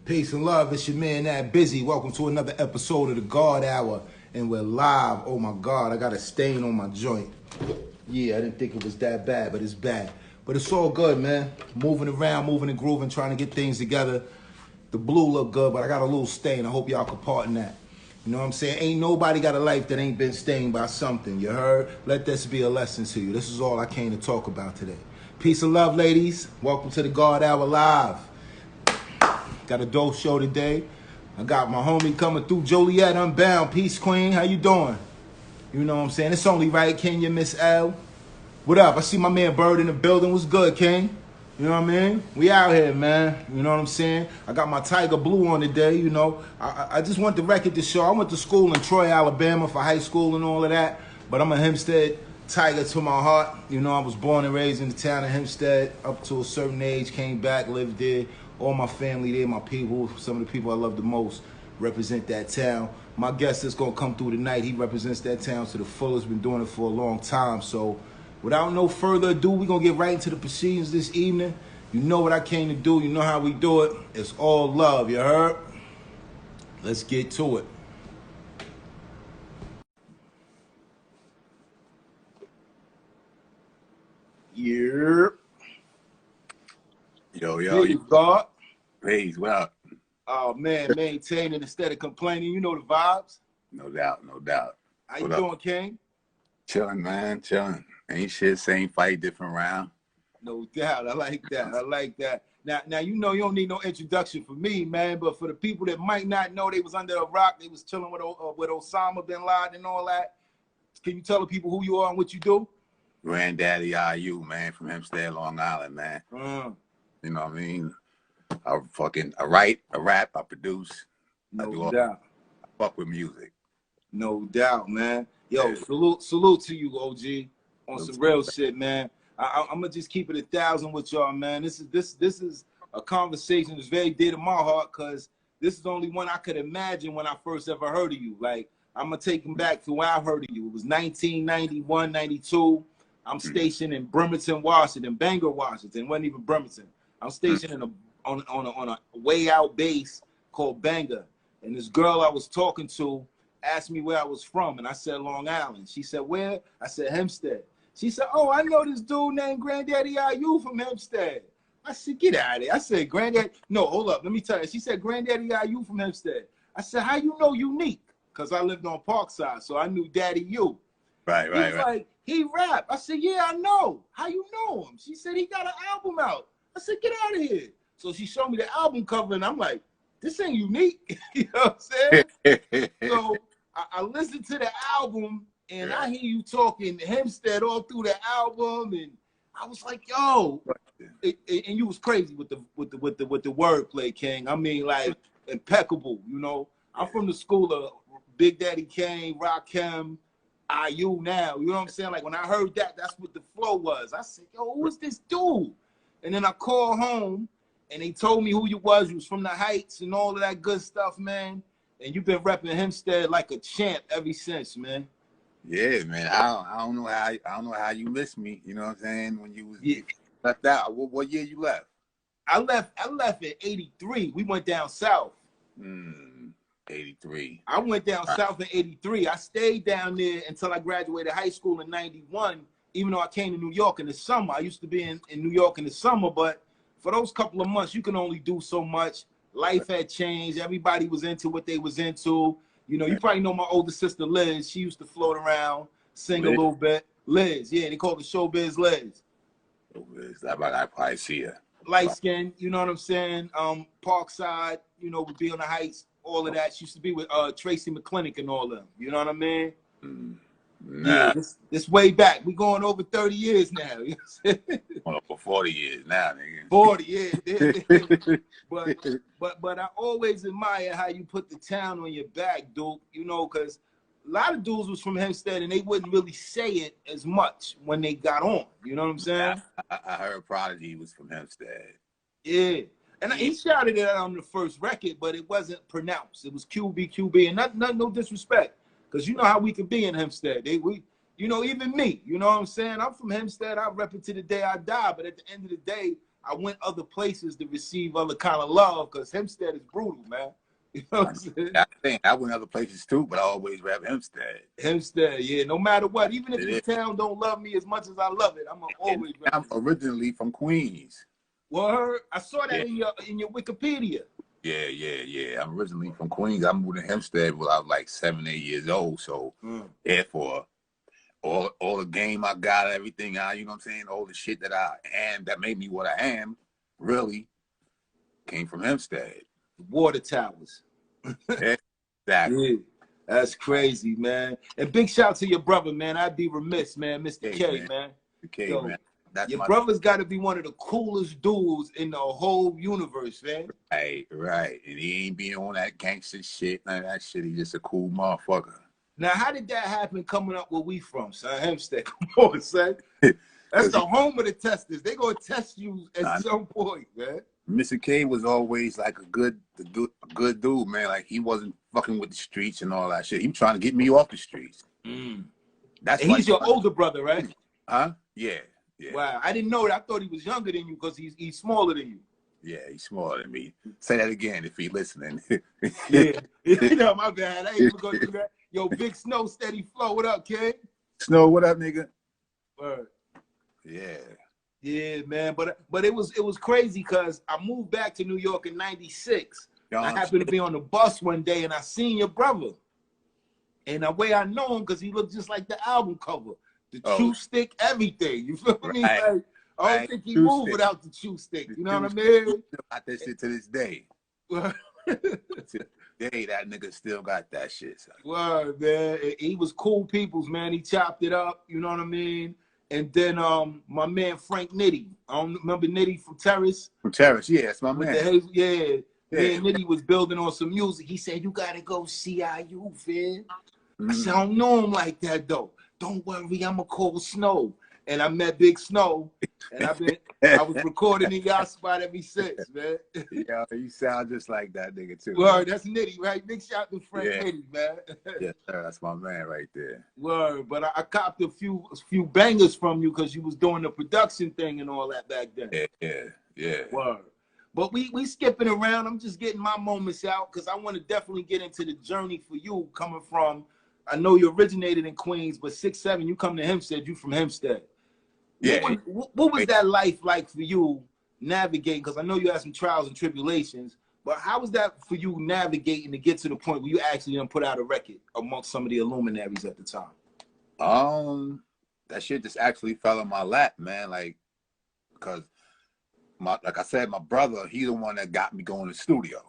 Peace and love. It's your man Nat Busy. Welcome to another episode of the God Hour, and we're live. Oh my God, I got a stain on my joint. Yeah, I didn't think it was that bad, but it's bad. But it's all good, man. Moving around, moving and grooving, trying to get things together. The blue look good, but I got a little stain. I hope y'all can pardon that. You know what I'm saying? Ain't nobody got a life that ain't been stained by something. You heard? Let this be a lesson to you. This is all I came to talk about today. Peace and love, ladies. Welcome to the God Hour Live. Got a dope show today. I got my homie coming through, Joliet Unbound. Peace, Queen. How you doing? You know what I'm saying? It's only right, Kenya, Miss L. What up? I see my man Bird in the building. What's good, King? You know what I mean? We out here, man. You know what I'm saying? I got my Tiger Blue on today, you know. I just want the record to show. I went to school in Troy, Alabama for high school and all of that. But I'm a Hempstead Tiger to my heart. You know, I was born and raised in the town of Hempstead up to a certain age. Came back, lived there. All my family there, my people, some of the people I love the most represent that town. My guest that's going to come through tonight, he represents that town to the fullest. Been doing it for a long time. So without no further ado, we're going to get right into the proceedings this evening. You know what I came to do. You know how we do it. It's all love, you heard? Let's get to it. Yeah. Yo, Hey, God. Peace, what up? Oh, man, maintaining instead of complaining. You know the vibes. No doubt. How you doing, King? Chilling, man, chilling. Ain't shit, same fight, different round. No doubt. I like that. Now you know you don't need no introduction for me, man. But for the people that might not know, they was under a rock. They was chilling with Osama bin Laden and all that. Can you tell the people who you are and what you do? Granddaddy I.U, man, from Hempstead, Long Island, man. You know what I mean? I write, I rap, I produce. No doubt. I fuck with music. No doubt, man. Yo, Yeah. salute to you, OG, on some real shit, man. I'm gonna just keep it 1,000 with y'all, man. This is a conversation that's very dear to my heart, cause this is the only one I could imagine when I first ever heard of you. Like, I'm gonna take them back to when I heard of you. It was 1991, 92. I'm stationed in Bremerton, Washington, Bangor, Washington. It wasn't even Bremerton. I'm stationed on a way out base called Bangor, and this girl I was talking to asked me where I was from, and I said Long Island. She said, where? I said Hempstead. She said, oh, I know this dude named Granddaddy I.U from Hempstead. I said, get out of here. I said, Granddaddy, no, hold up, let me tell you. She said, Granddaddy I.U from Hempstead. I said, how you know Unique? Because I lived on Parkside, so I knew Daddy U. Right. He was like, he rap. I said, yeah, I know. How you know him? She said, he got an album out. I said, get out of here. So she showed me the album cover, and I'm like, this ain't Unique. You know what I'm saying? So I listened to the album, and I hear you talking Hempstead all through the album, and I was like, yo, and you was crazy with the wordplay, King. I mean, like, impeccable, you know. I'm from the school of Big Daddy Kane, Rakim, I.U. now, you know what I'm saying? Like, when I heard that, that's what the flow was. I said, yo, who is this dude? And then I called home, and they told me who you was. You was from the Heights and all of that good stuff, man. And you've been repping Hempstead like a champ ever since, man. Yeah, man. I don't know how you missed me. You know what I'm saying? When you was left out. What year you left? I left in '83. We went down south. 83. I went down south in '83. I stayed down there until I graduated high school in '91. Even though I came to New York in the summer. I used to be in New York in the summer, but for those couple of months, you can only do so much. Life had changed. Everybody was into what they was into. You know, you probably know my older sister, Liz. She used to float around, sing a little bit. Liz, yeah, they call her Showbiz Liz. I probably see her. Light skin, you know what I'm saying? Parkside, you know, would be on the Heights, all of that. She used to be with Tracy McClinic and all of them. You know what I mean? Nah. Yeah, this way back. We going over 30 years now. You know Well, for 40 years now, nigga. 40 years. But I always admire how you put the town on your back, dude. You know, because a lot of dudes was from Hempstead and they wouldn't really say it as much when they got on. You know what I'm saying? I heard Prodigy was from Hempstead. Yeah. And he shouted it out on the first record, but it wasn't pronounced. It was QB, and no disrespect. Because you know how we can be in Hempstead. You know, even me, you know what I'm saying? I'm from Hempstead. I rep it to the day I die. But at the end of the day, I went other places to receive other kind of love because Hempstead is brutal, man. You know what I'm saying? I think I went other places too, but I always rap Hempstead. Hempstead, yeah. No matter what, even if the town don't love me as much as I love it, I'm gonna always rap. I'm originally from Queens. Well, I saw that in your Wikipedia. Yeah. I'm originally from Queens. I moved to Hempstead when I was like 7, 8 years old. So therefore, all the game I got, everything you know what I'm saying, all the shit that I am that made me what I am, really came from Hempstead. Water towers. Exactly. Yeah, that's crazy, man. And big shout out to your brother, man. I'd be remiss, man, Mr. K, man. Mr. K, yo, man. That's your brother's got to be one of the coolest dudes in the whole universe, man. Right. And he ain't being on that gangster shit, none of that shit. He's just a cool motherfucker. Now, how did that happen coming up where we from, son? Hempstead, come on, son. That's the home of the testers. They gonna test you at some point, man. Mr. K was always like a good dude, man. Like he wasn't fucking with the streets and all that shit. He was trying to get me off the streets. That's and he's your older brother, right? Huh? Yeah. Wow, I didn't know that. I thought he was younger than you because he's smaller than you. Yeah, he's smaller than me. Say that again if he's listening. Yeah. You know, my bad. I ain't even gonna do that. Yo, Big Snow, Steady Flow. What up, kid? Snow, what up, nigga? Word. Yeah. Yeah, man. But it was crazy because I moved back to New York in '96. I happened to be on the bus one day and I seen your brother. And the way I know him, because he looked just like the album cover. The chew stick, everything. You feel me? Like, I don't think he moved without the chew stick. You know what I mean? Got that shit to this day. Today, that nigga still got that shit. So. Word, man. He was cool peoples, man. He chopped it up. You know what I mean? And then my man Frank Nitty. I don't remember Nitty from Terrace. From Terrace, yeah, that's my man. Yeah. Man, Nitty was building on some music. He said, "You gotta go see I.U, fam." I said, "I don't know him like that though. Don't worry, I'ma call Snow." And I met Big Snow, and I was recording in y'all spot ever since, man. Yeah, you sound just like that nigga too. Word, that's Nitty, right? Big shout to Frank Nitty, man. Yes, sir, that's my man right there. Word, but I copped a few bangers from you because you was doing the production thing and all that back then. Yeah. Word. But we skipping around. I'm just getting my moments out because I want to definitely get into the journey for you coming from. I know you originated in Queens, but 6'7", you come to Hempstead. You from Hempstead. Yeah. What was that life like for you navigating? Because I know you had some trials and tribulations, but how was that for you navigating to get to the point where you actually put out a record amongst some of the luminaries at the time? That shit just actually fell in my lap, man. Like, because like I said, my brother, he's the one that got me going to the studio,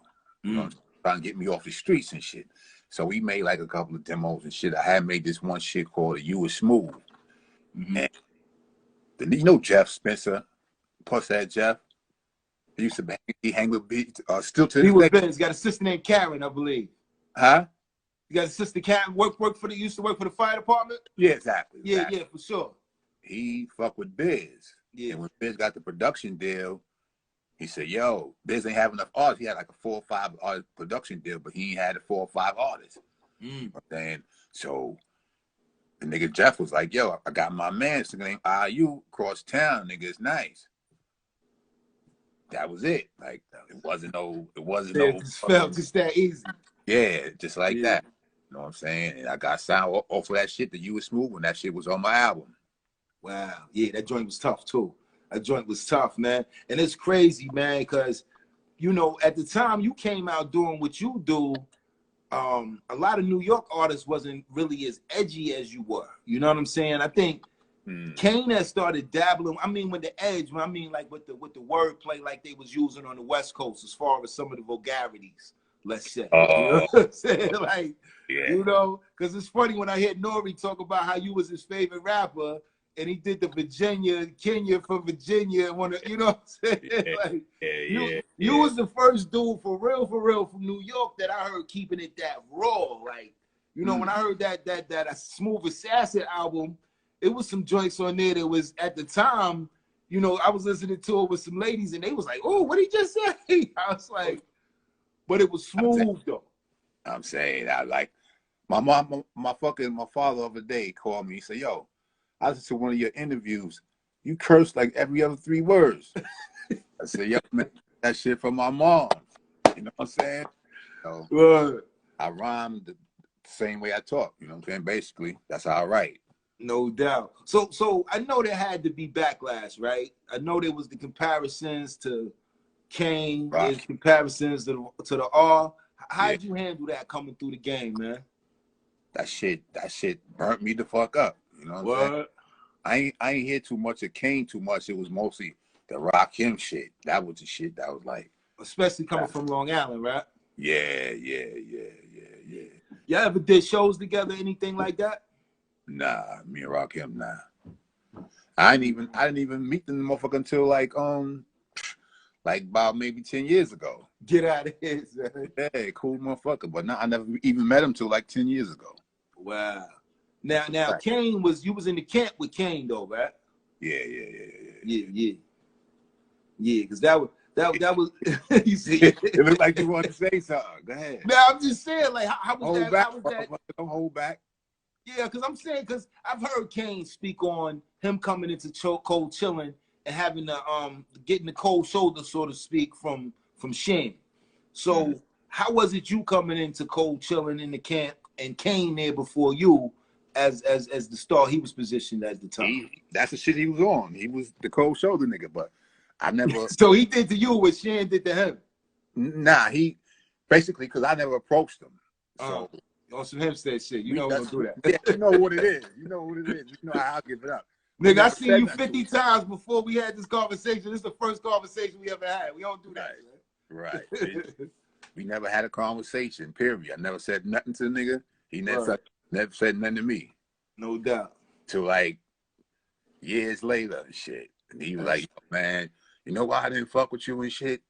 you know, trying to get me off the streets and shit. So we made like a couple of demos and shit. I had made this one shit called "You Was Smooth." And you know Jeff Spencer, plus that Jeff. He used to hang with beats. Still to this day. He's got a sister named Karen, I believe. Huh? You got a sister Karen used to work for the fire department? Yeah, exactly. Yeah, for sure. He fucked with Biz. Yeah. And when Biz got the production deal, he said, "Yo, Biz ain't have enough artists." He had like a 4 or 5 artist production deal, but he ain't had 4 or 5 artists. And so the nigga Jeff was like, "Yo, I got my man, his name I.U, across town. Nigga, it's nice." That was it. Like it wasn't no. It just felt just that easy. Yeah, just like that. You know what I'm saying? And I got signed off of that shit. The "You Was Smooth" when that shit was on my album. Wow. Yeah, that joint was tough too. That joint was tough, man. And it's crazy, man, because you know at the time you came out doing what you do. A lot of New York artists wasn't really as edgy as you were. You know what I'm saying? I think Kane has started dabbling. I mean, with the edge, I mean, like with the wordplay, like they was using on the West Coast, as far as some of the vulgarities, let's say. You know what I'm saying? Like, you know, because it's funny when I hear Nori talk about how you was his favorite rapper, and he did the Kenya from Virginia, you know what I'm saying? You was the first dude for real from New York that I heard keeping it that raw. Like, you know, when I heard that Smooth Assassin album, it was some joints on there that was at the time, you know, I was listening to it with some ladies and they was like, "Oh, what did he just say?" I was like, but it was smooth though. I'm saying, I like my mom, my father the other day called me. He said, "Yo, I listened to one of your interviews. you curse like every other 3 words. I said, yo, man, that shit from my mom. You know what I'm saying? So Right. I rhyme the same way I talk. You know what I'm saying? Basically, that's how I write. No doubt. So I know there had to be backlash, right? I know there was the comparisons to Kane, Right. there's comparisons to the R. Yeah. How'd you handle that coming through the game, man? That shit burnt me the fuck up. You know what I'm saying? I ain't hear too much of Kane too much. It was mostly the Rakim shit. That was the shit that was like, Especially coming from Long Island, right? yeah. Y'all ever did shows together, anything like that? Nah, me and Rakim, nah. I didn't even meet the motherfucker until like about maybe 10 years ago. Get out of here, son. Yeah, cool motherfucker. But I never even met him till like 10 years ago. Wow. Now, Right. Kane was, you was in the camp with Kane though, right? Yeah. Yeah, because that was you see. It looked like you wanted to say something. Go ahead. Now I'm just saying, like, how was Hold that? back, How was that? don't hold back. Yeah, because I'm saying, because I've heard Kane speak on him coming into Cold Chilling and having the getting the cold shoulder, so to speak, from Shane. So how was it you coming into Cold Chilling in the camp and Kane there before you as the star he was positioned at the time? That's the shit he was on. He was the cold shoulder nigga, but I never. So he did to you what Shane did to him. Nah, he basically, because I never approached him. So on some Hempstead shit, you know we don't do that. Yeah, you know what it is. You know what it is. You know how I'll give it up. Nigga, I seen you 50 times before we had this conversation. This is the first conversation we ever had. We don't do that. Right. We never had a conversation, period. I never said nothing to the nigga. He never said nothing to me. No doubt. Till like years later and shit. And he was like, man, you know why I didn't fuck with you and shit?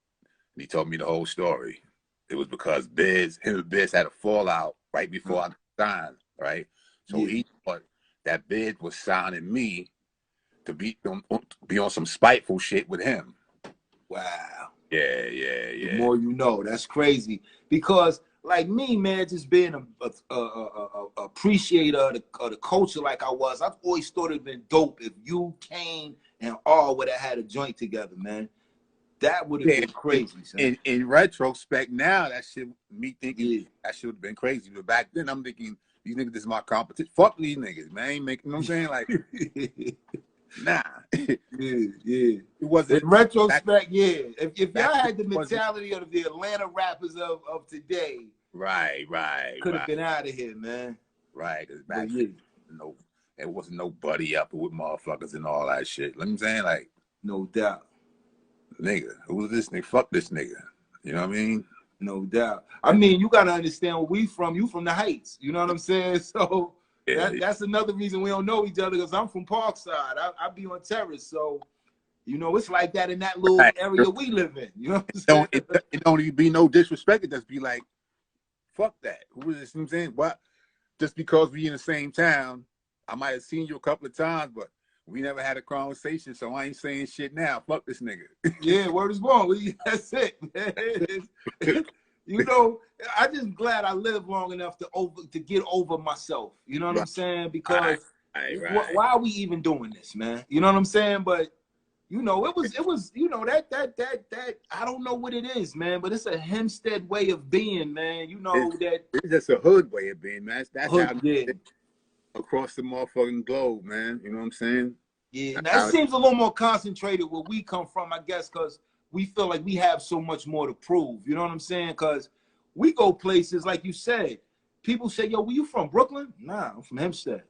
And he told me the whole story. It was because him and Biz had a fallout right before I signed, right? So he thought that Biz was signing me to be on some spiteful shit with him. Wow. Yeah. The more you know. That's crazy. Because like me, man, just being a appreciator of the culture like I was, I've always thought it'd been dope if you, Kane, and R would have had a joint together, man. That would have been crazy. Son. In retrospect, now that shit, me thinking that shit would have been crazy. But back then, I'm thinking these niggas is my competition. Fuck these niggas, man. Ain't making, you know what I'm saying? Like, nah. Yeah. It wasn't. In retrospect, If y'all had the mentality of the Atlanta rappers of today, right. could have been out of here, man. Right, because back then, it wasn't no buddy up with motherfuckers and all that shit. You know what I'm saying? Like, no doubt. Nigga, who's this nigga? Fuck this nigga. You know what I mean? No doubt. I mean, you gotta understand where we from. You from the Heights. You know what I'm saying? So that's another reason we don't know each other, because I'm from Parkside. I be on Terrace, so you know it's like that in that little area we live in. You know what I'm saying? It don't even be no disrespect. It just be like, fuck that. Who is this? You know what I'm saying? What? Just because we in the same town, I might have seen you a couple of times, but we never had a conversation, so I ain't saying shit now. Fuck this nigga. Yeah, word is born. That's it, man. You know, I just glad I lived long enough to get over myself. You know what I'm saying? Because why are we even doing this, man? You know what I'm saying? But you know, it was you know that I don't know what it is, man. But it's a Hempstead way of being, man. You know it's just a hood way of being, man. That's hood, how across the motherfucking globe, man. You know what I'm saying? Yeah, now it seems a little more concentrated where we come from, I guess, because we feel like we have so much more to prove. You know what I'm saying? Because we go places, like you said, people say, yo, where you from, Brooklyn? Nah, I'm from Hempstead.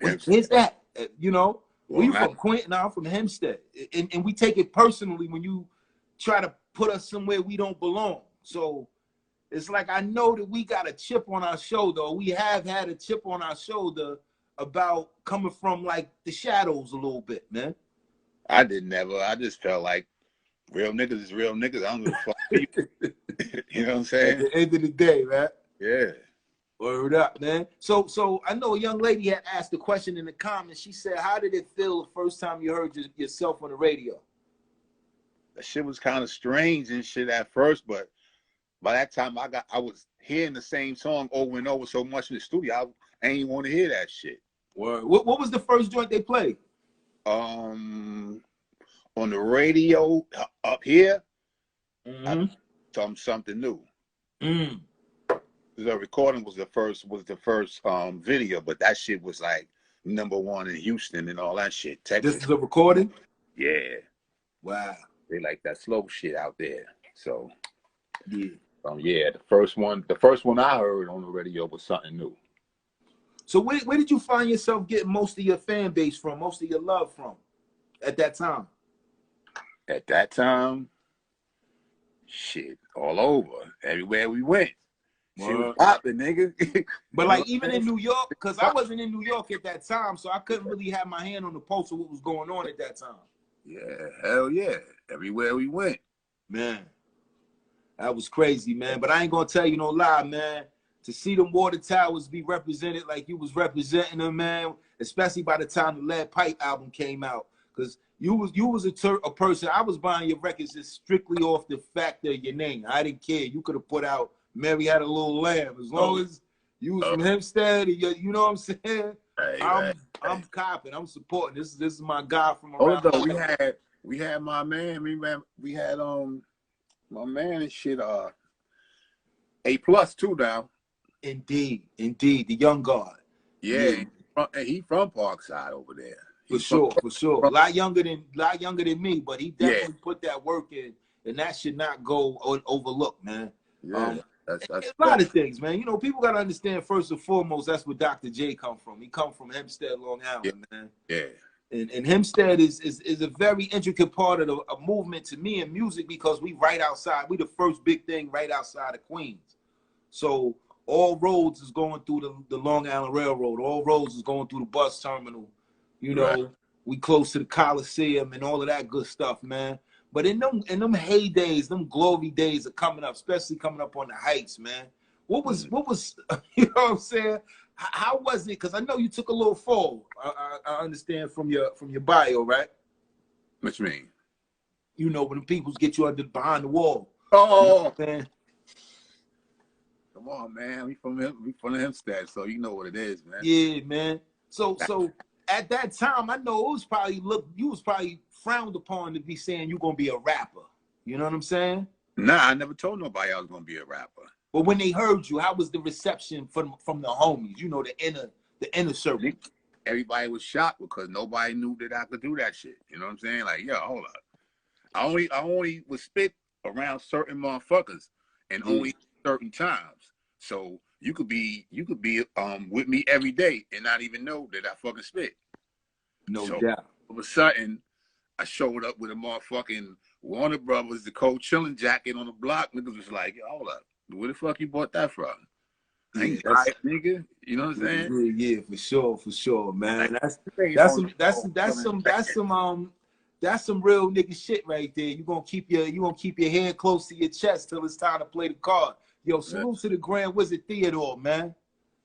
Where's that? You know? Where you from, Quentin? Nah, I'm from Hempstead. And we take it personally when you try to put us somewhere we don't belong. So it's like, I know that we got a chip on our shoulder, or we have had a chip on our shoulder about coming from like the shadows a little bit, man. I just felt like real niggas is real niggas. I don't give a fuck. You know what I'm saying? At the end of the day, man. Yeah. Word up, man. So I know a young lady had asked a question in the comments. She said, how did it feel the first time you heard yourself on the radio? That shit was kind of strange and shit at first, but by that time I was hearing the same song over and over so much in the studio, I ain't want to hear that shit. Word. What was the first joint they played? On the radio up here, I something new. The recording was the first video, but that shit was like #1 in Houston and all that shit. Texas. This is a recording? Yeah. Wow. They like that slow shit out there. So yeah. Yeah, the first one I heard on the radio was something new. So where did you find yourself getting most of your fan base from, most of your love from at that time? At that time, shit, all over. Everywhere we went. She was popping, nigga. But like even in New York, because I wasn't in New York at that time, so I couldn't really have my hand on the pulse of what was going on at that time. Yeah, hell yeah. Everywhere we went. Man, that was crazy, man. But I ain't gonna tell you no lie, man. To see them water towers be represented like you was representing them, man, especially by the time the Lead Pipe album came out. Because you was a person, I was buying your records just strictly off the fact of your name. I didn't care. You could have put out Mary Had a Little Lamb. As long as you was from Hempstead, you know what I'm saying? Hey, I'm copping. I'm supporting. This is my guy from around. Although we had my man. We had my man and shit. A+ too now. Indeed, the young guard. Yeah. He from Parkside over there. For sure. A lot younger than me, but he definitely put that work in, and that should not go overlooked, man. Yeah. That's a lot of things, man. You know, people got to understand first and foremost, that's where Dr. J come from. He come from Hempstead, Long Island, man. Yeah. And Hempstead is a very intricate part of a movement to me in music because we right outside. We the first big thing right outside of Queens. So all roads is going through the Long Island Railroad. All roads is going through the bus terminal. You know, we close to the Coliseum and all of that good stuff, man. But in them heydays, them glory days are coming up, especially coming up on the heights, man. What was you know what I'm saying? How was it? Because I know you took a little fall. I understand from your bio, right? What you mean? You know, when the peoples get you behind the wall. Oh, you know, man. Come on, man. We from Hempstead, so you know what it is, man. Yeah, man. So at that time, I know you was probably frowned upon to be saying you're gonna be a rapper. You know what I'm saying? Nah, I never told nobody I was gonna be a rapper. But when they heard you, how was the reception from the homies? You know, the inner circle. Everybody was shocked because nobody knew that I could do that shit. You know what I'm saying? Like, yo, hold up. I only would spit around certain motherfuckers and only certain times. So you could be with me every day and not even know that I fucking spit. No doubt. All of a sudden, I showed up with a motherfucking Warner Brothers, the Cold Chillin' jacket on the block. Niggas was like, yo, hold up. Where the fuck you bought that from? I ain't right, nigga. You know what I'm saying? Yeah, for sure, man. That's some real nigga shit right there. You gonna keep your hand close to your chest till it's time to play the card. Yo, salute to the Grand Wizard Theodore, man.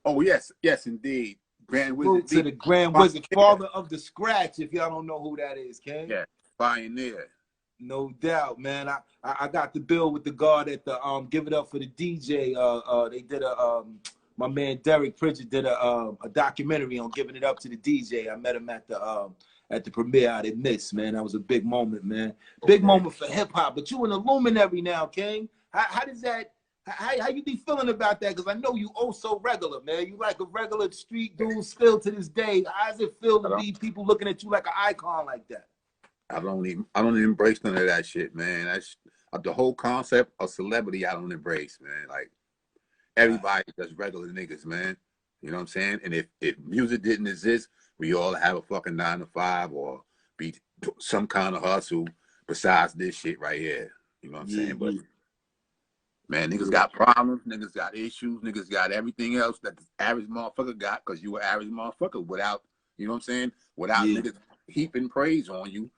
Oh yes, indeed. Grand Wizard. To the Grand Wizard, father of the scratch. If y'all don't know who that is, Ken. Yeah, pioneer. No doubt, man. I got the bill with the guard at the Give It Up for the DJ. They did my man Derek Pritchard did a documentary on giving it up to the DJ. I met him at the premiere out in Miss, man. That was a big moment, man. Big moment for hip hop. But you an luminary now, King. How does that? How you be feeling about that? Because I know you so regular, man. You like a regular street dude still to this day. How does it feel to be people looking at you like an icon like that? I don't even embrace none of that shit, man. That's the whole concept of celebrity. I don't embrace, man. Like everybody just regular niggas, man. You know what I'm saying? And if music didn't exist, we all have a fucking 9 to 5 or be some kind of hustle besides this shit right here. You know what I'm saying? But man, niggas got problems, niggas got issues, niggas got everything else that the average motherfucker got because you were average motherfucker without, you know what I'm saying? Without niggas heaping praise on you.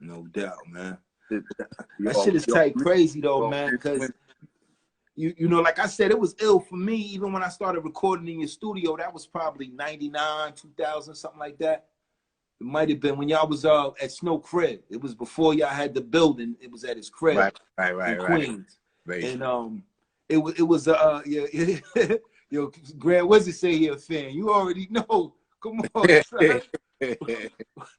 No doubt, man. That shit is tight crazy though, man, because you know, like I said, it was ill for me even when I started recording in your studio. That was probably 99, 2000, something like that. It might have been when y'all was at Snow Crib. It was before y'all had the building. It was at his crib in Queens. Right. And it was yo, Grand Wizard say he a fan. You already know. Come on, son.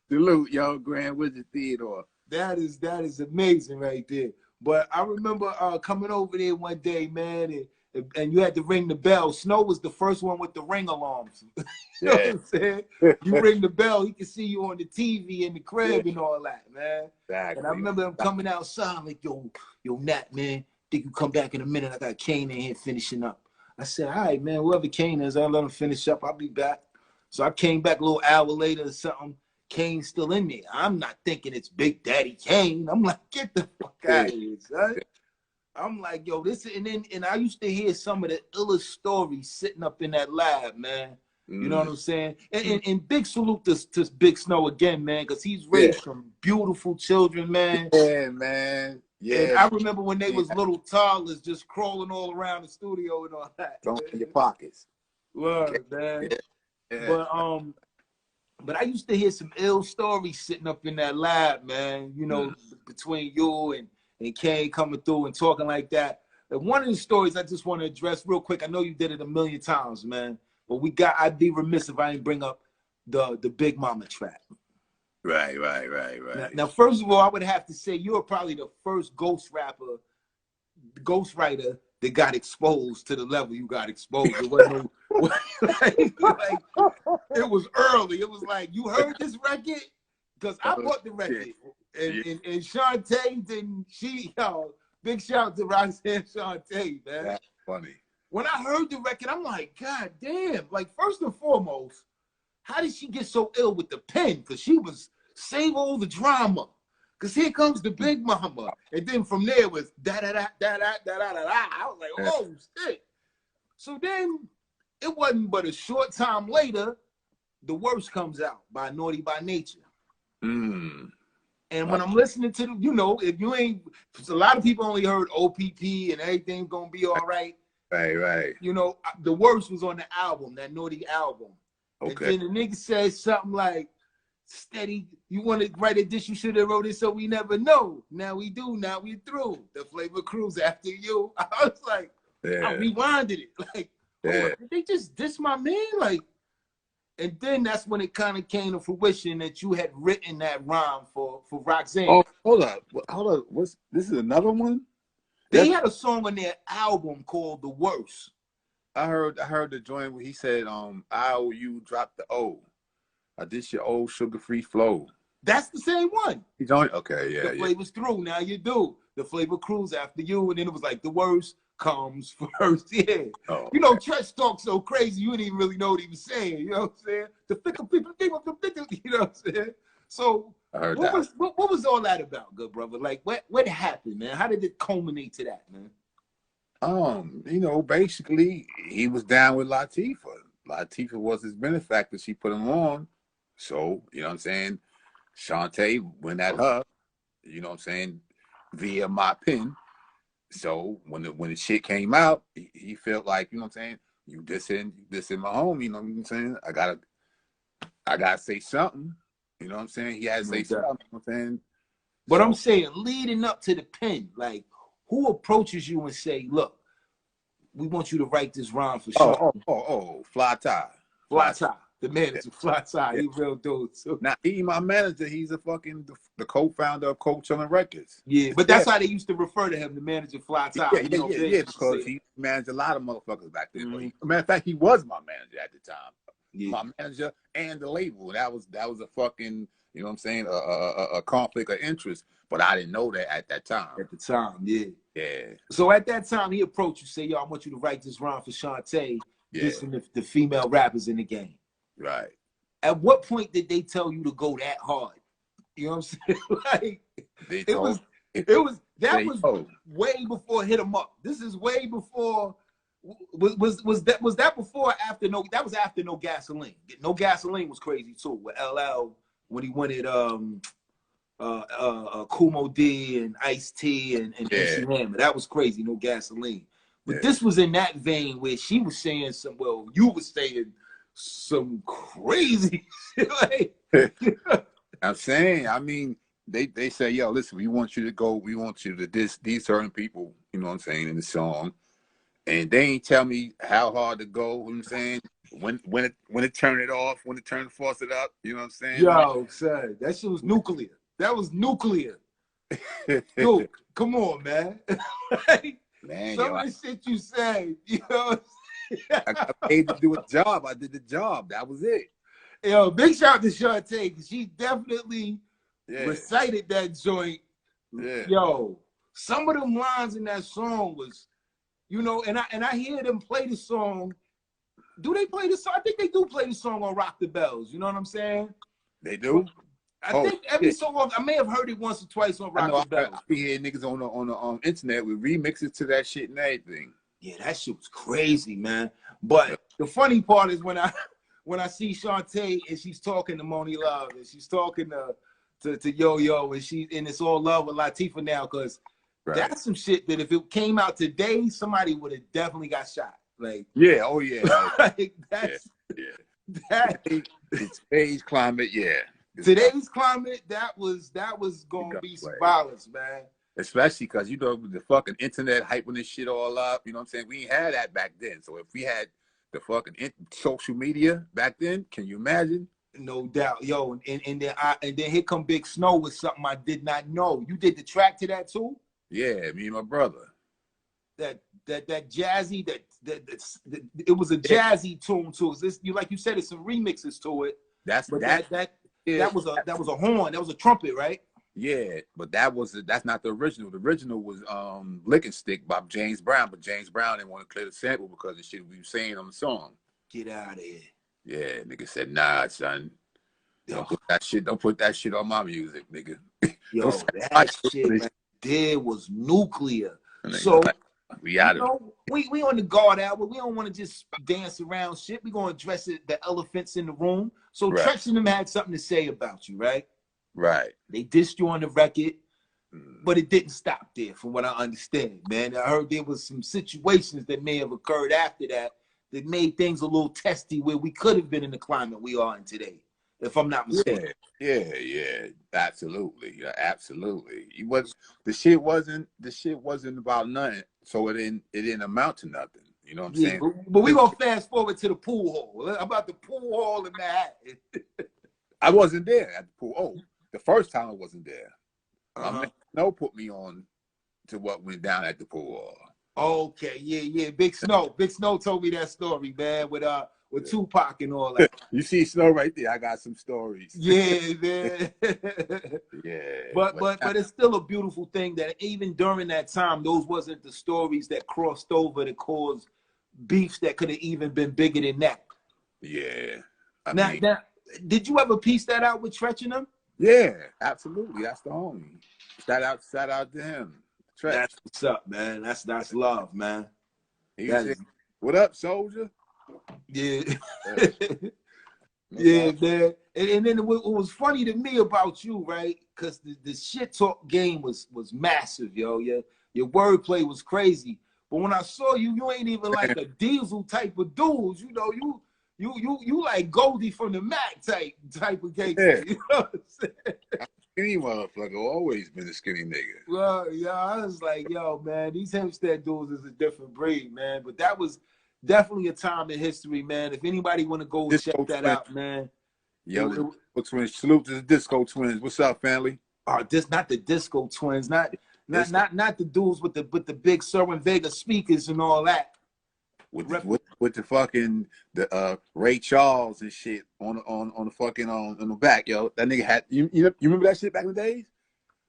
Salute, yo, Grand Wizard Theodore. That is amazing right there. But I remember coming over there one day, man, and you had to ring the bell. Snow was the first one with the ring alarms. You know what I'm saying? You ring the bell, he can see you on the TV in the crib and all that, man. Exactly. And I remember him coming outside like, yo, Nat, man, think you come back in a minute. I got Kane in here finishing up. I said, all right, man, whoever Kane is, I'll let him finish up. I'll be back. So I came back a little hour later or something. Kane's still in there. I'm not thinking it's Big Daddy Kane. I'm like, get the fuck out of here, son. I'm like, yo, this, and I used to hear some of the illest stories sitting up in that lab, man. You know what I'm saying? And big salute to Big Snow again, man, because he's raised some beautiful children, man. Yeah, man. Yeah. And I remember when they was little toddlers just crawling all around the studio and all that. Don't in your pockets. Word, man. Yeah. But I used to hear some ill stories sitting up in that lab, man, you know, between you and Kane coming through and talking like that. And one of the stories I just want to address real quick, I know you did it a million times, man, but I'd be remiss if I didn't bring up the Big Mama trap. Right. Now, first of all, I would have to say you're probably the first ghostwriter that got exposed to the level you got exposed. It wasn't like, it was early. It was like, you heard this record? Because I bought the record. And Shantae, then big shout out to Roxanne Shantae, man. That's funny. When I heard the record, I'm like, God damn. Like, first and foremost, how did she get so ill with the pen? Because she was save all the drama. Because here comes the Big Mama. And then from there was da-da-da-da-da-da-da-da-da. I was like, oh, shit. So then it wasn't but a short time later, The Worst comes out by Naughty by Nature. And when I'm listening to you know, if you ain't, a lot of people only heard OPP and everything's gonna be all right. Right. You know, The Worst was on the album, that Naughty album. Okay. And then the nigga said something like, steady, you want to write a dish, you should have wrote it so we never know. Now we do, now we through. The Flavor Cruise after you. I was like, I rewinded it. Like, did they just diss my man? Like, and then that's when it kind of came to fruition that you had written that rhyme for Roxanne. Oh, hold up. This is another one? They had a song on their album called The Worst. I heard the joint where he said, I.O.U. dropped the O. I dish your old sugar-free flow. That's the same one. He's on. Okay, yeah. The flavor's through. Now you do. The Flavor Cruise after you, and then it was like The Worst comes first. Yeah. Oh, you know, Church talk so crazy, you didn't even really know what he was saying. You know what I'm saying? The fickle people think of the fickle. You know what I'm saying? So what was all that about, good brother? Like, what happened, man? How did it culminate to that, man? You know, basically, he was down with Latifah. Latifah was his benefactor. She put him on. So, you know what I'm saying? Shantae went at her, you know what I'm saying, via my pen. So when the shit came out, he felt like, you know what I'm saying, you dissing my homie, you know what I'm saying? I gotta say something. You know what I'm saying? He had to say something, you know what I'm saying? But I'm saying, leading up to the pen, like, who approaches you and say, look, we want you to write this rhyme for sure? Fly Tie. Fly Tie. The manager, Fly Tie, he real dude too. Now, my manager, he's the co-founder of Cold Chillin' Records. Yeah, but that's how they used to refer to him, the manager, Fly Tie. Yeah, because he managed a lot of motherfuckers back then. Matter of fact, he was my manager at the time. Yeah. My manager and the label. That was a fucking, you know what I'm saying, a conflict of interest. But I didn't know that at that time. At the time, yeah. Yeah. So at that time, he approached you, say, yo, I want you to write this rhyme for Shantae, dissing the female rappers in the game. Right. At what point did they tell you to go that hard? You know what I'm saying? Like, that was way before Hit 'Em Up. This is way before. Was that before or after? No, that was after No Gasoline. No Gasoline was crazy too with LL when he wanted Kumo D and Ice-T and MC Hammer. That was crazy. No Gasoline. But this was in that vein where she was saying you were saying some crazy shit. Like, I'm saying, I mean, they say, yo, listen, we want you to diss these certain people, you know what I'm saying, in the song. And they ain't tell me how hard to go, you know what I'm saying? when it turn it off, when it turn the faucet up, you know what I'm saying? Yo, son, that shit was nuclear. That was nuclear. Dude, come on, man. Man, Some of the shit you said, you know. I got paid to do a job. I did the job. That was it. Yo, big shout out to Shantae, because she definitely recited that joint. Yeah. Yo, some of them lines in that song was, you know, and I hear them play the song. Do they play the song? I think they do play the song on Rock the Bells. You know what I'm saying? They do? I think every so often, I may have heard it once or twice on Rock the Bells. I be hearing niggas on the internet with remixes to that shit and everything. Yeah, that shit was crazy, man. But the funny part is when I see Shantae and she's talking to Moni Love and she's talking to Yo Yo and it's all love with Latifah now, because that's some shit that if it came out today, somebody would have definitely got shot. Like like that's that today's climate, today's climate, that was gonna be some violence, man. Especially because, you know, the fucking internet hyping this shit all up. You know what I'm saying? We ain't had that back then. So if we had the fucking social media back then, can you imagine? No doubt, yo. And then here come Big Snow with something I did not know. You did the track to that too? Yeah, me and my brother. That jazzy, it was a jazzy tune too. This, you like you said, it's some remixes to it. That was a horn. That was a trumpet, right? Yeah, but that's not the original. The original was Licking Stick by James Brown, but James Brown didn't want to clear the sample because the shit we were saying on the song. Get out of here. Yeah, nigga said, nah, son. Don't put that shit on my music, nigga. Yo, that shit right there was nuclear. So we out of we on the guard hour. We don't want to just dance around shit. We gonna address the elephants in the room. So Tretch and them had something to say about you, right? Right. They dissed you on the record, but it didn't stop there, from what I understand, man. I heard there was some situations that may have occurred after that made things a little testy, where we could have been in the climate we are in today, if I'm not mistaken. Yeah, absolutely. Yeah, absolutely. The shit wasn't about nothing, so it didn't amount to nothing. You know what I'm saying? But we're gonna fast forward to the pool hall. About the pool hall in Manhattan. I wasn't there at the pool. Oh, the first time I wasn't there. My man Snow put me on to what went down at the pool hall. Okay, yeah. Big Snow told me that story, man, with Tupac and all that. You see Snow right there. I got some stories. Yeah, man. Yeah. But it's still a beautiful thing that even during that time, those wasn't the stories that crossed over to cause beefs that could have even been bigger than that. Yeah. Now, did you ever piece that out with Tretch and them? Yeah, absolutely. That's the homie. Shout out to him. Tretch. That's what's up, man. That's love, man. He said, what up, soldier? Yeah. Yeah, man. And then what was funny to me about you, right? Because the shit talk game was massive, yo. Your wordplay was crazy. But when I saw you, you ain't even like a Diesel type of dude. You know, you like Goldie from the Mac type of gangster. Yeah. You know what I'm saying? Skinny motherfucker, always been a skinny nigga. Well, yeah, I was like, yo, man, these Hempstead dudes is a different breed, man. But that was definitely a time in history, man. If anybody want to go check that out, man. Yo, the twins. Salute to the Disco Twins. What's up, family? Not the Disco Twins, not the dudes with the big Sir and Vega speakers and all that. With the fucking Ray Charles and shit on the fucking on the back, yo. That nigga had you remember that shit back in the days?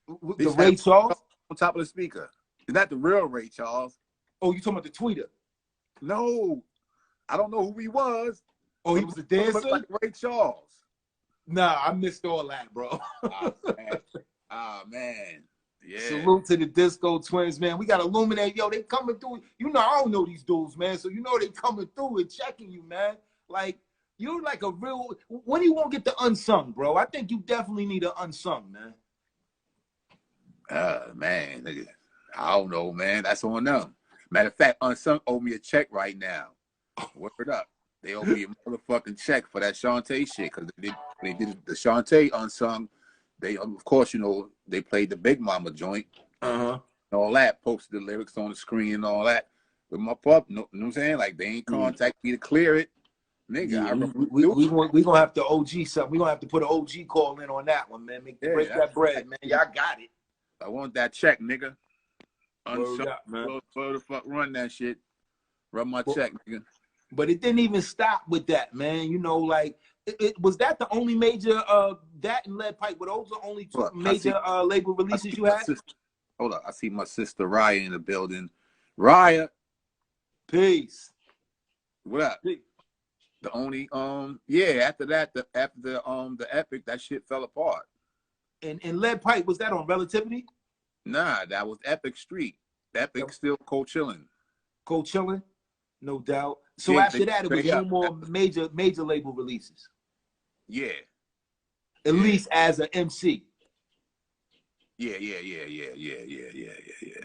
The Ray Charles on top of the speaker. Is that the real Ray Charles? Oh, you talking about the tweeter? No, I don't know who he was. Oh, he was a dancer? Like Ray Charles. Nah, I missed all that, bro. Oh, man. Yeah. Salute to the Disco Twins, man. We got Illuminate. Yo, they coming through. You know, I don't know these dudes, man. So you know they coming through and checking you, man. Like, you're like a real. When you won't get the unsung, bro? I think you definitely need an unsung, man. Man, nigga. I don't know, man. That's on them. Matter of fact, Unsung owe me a check right now. Word up. They owe me a motherfucking check for that Shantae shit, because they did the Shantae Unsung. They, of course, you know, they played the Big Mama joint. And all that, posted the lyrics on the screen and all that. But my pup, you know what I'm saying? Like, they ain't contact me to clear it. Nigga, Yeah, I wrote we gonna have to OG something. We gonna have to put an OG call in on that one, man. Break that bread, man. Y'all got it. I want that check, nigga. Word up, man. Blow the fuck, run that shit. Run my check, nigga. But it didn't even stop with that, man. You know, like was that the only major that and Lead Pipe? Were those the only two major label releases you had? Hold up, I see my sister Raya in the building. Raya, peace. What up? Peace. The only after that, after the Epic, that shit fell apart. And Lead Pipe, was that on Relativity? Nah, that was Epic Street. Epic still co-chilling. Co-chilling, no doubt. So after that, it was no more major label releases. Yeah. At least as an MC. Yeah. Yeah,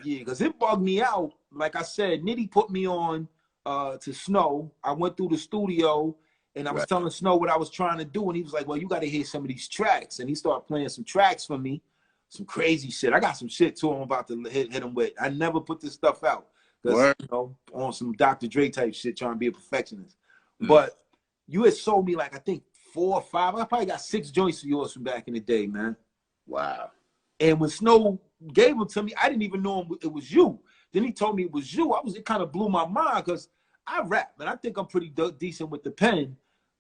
because it bugged me out. Like I said, Nitty put me on to Snow. I went through the studio and I was telling Snow what I was trying to do, and he was like, "Well, you got to hear some of these tracks." And he started playing some tracks for me, some crazy shit. I got some shit too I'm about to hit him with. I never put this stuff out because you know, on some Dr. Dre type shit, trying to be a perfectionist. But you had sold me like I think 4 or 5. I probably got 6 joints of yours from back in the day, man. Wow. And when Snow gave them to me, I didn't even know it was you. Then he told me it was you. It kind of blew my mind because I rap, and I think I'm pretty decent with the pen,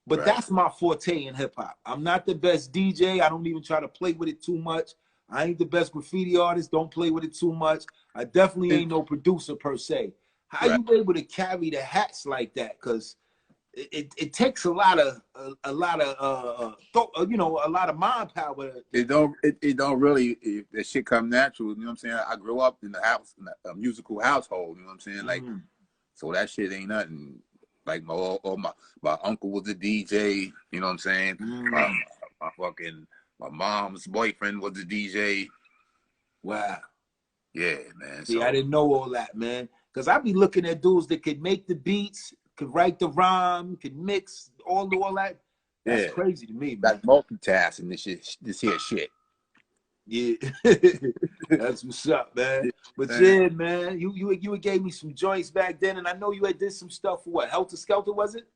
but that's my forte in hip hop. I'm not the best DJ. I don't even try to play with it too much. I ain't the best graffiti artist. Don't play with it too much. I definitely ain't no producer per se. How you able to carry the hats like that? Because it takes a lot of you know, a lot of mind power. It don't really, that shit come natural. You know what I'm saying? I grew up in a musical household. You know what I'm saying? Like, so that shit ain't nothing. Like my uncle was a DJ. You know what I'm saying? My mom's boyfriend was a DJ. Wow. Yeah, man. See, I didn't know all that, man. Because I be looking at dudes that could make the beats, could write the rhyme, could mix all that. That's crazy to me, man. That's multitasking this here shit. Yeah. That's what's up, man. But yeah, man, you gave me some joints back then, and I know you had did some stuff for what? Helter Skelter, was it?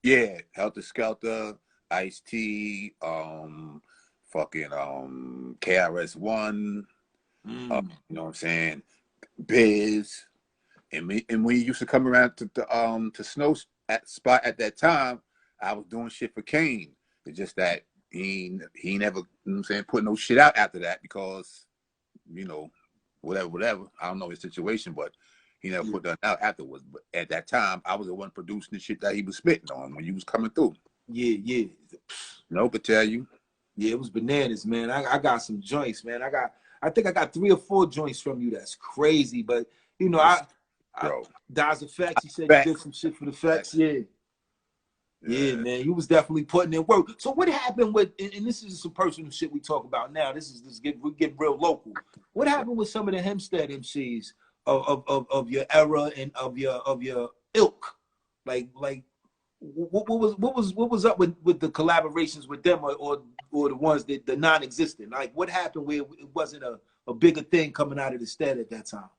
Yeah, Helter Skelter, Ice-T, fucking KRS-One, you know what I'm saying? Biz. And when you used to come around to Snow spot at that time, I was doing shit for Kane. It's just that he never, you know what I'm saying, put no shit out after that because, you know, whatever. I don't know his situation, but he never put that out afterwards. But at that time, I was the one producing the shit that he was spitting on when you was coming through. Yeah. No, but tell you. Yeah, it was bananas, man. I got some joints, man. I think I got 3 or 4 joints from you. That's crazy. But you know, Daz Effects, he said you did some shit for the Effects. Yeah, man. You was definitely putting in work. So what happened with, and this is some personal shit we talk about now. We're getting real local. What happened with some of the Hempstead MCs of your era and of your ilk? Like what was up with the collaborations with them or the ones that the non-existent? Like what happened where it wasn't a bigger thing coming out of the stead at that time?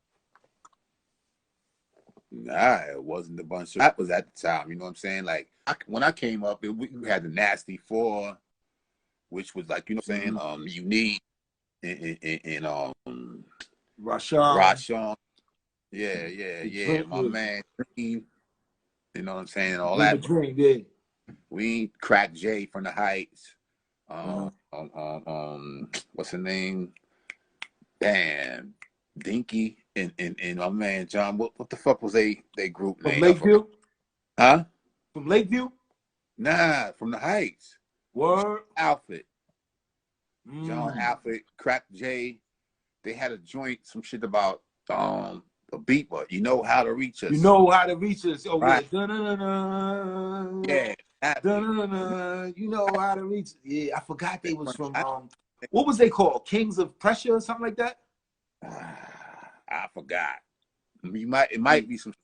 Nah, it wasn't a bunch of that was at the time. You know what I'm saying? Like when I came up, we had the Nasty 4, which was like, you know what I'm saying, Unique and Rashawn. Yeah. My man Dream, you know what I'm saying, and all that. Dream, yeah. We Crack J from the Heights. What's the name? Damn, Dinky and my man John. What the fuck was they group name? From Lakeview? Huh? From Lakeview? Nah, from the Heights. Word? Outfit. John Outfit, Crack J. They had a joint, some shit about a beat, but you know how to reach us. You know how to reach us. Oh, right. Yeah. You know how to reach. Yeah, I forgot they was from what was they called? Kings of Pressure or something like that? I forgot. It might be some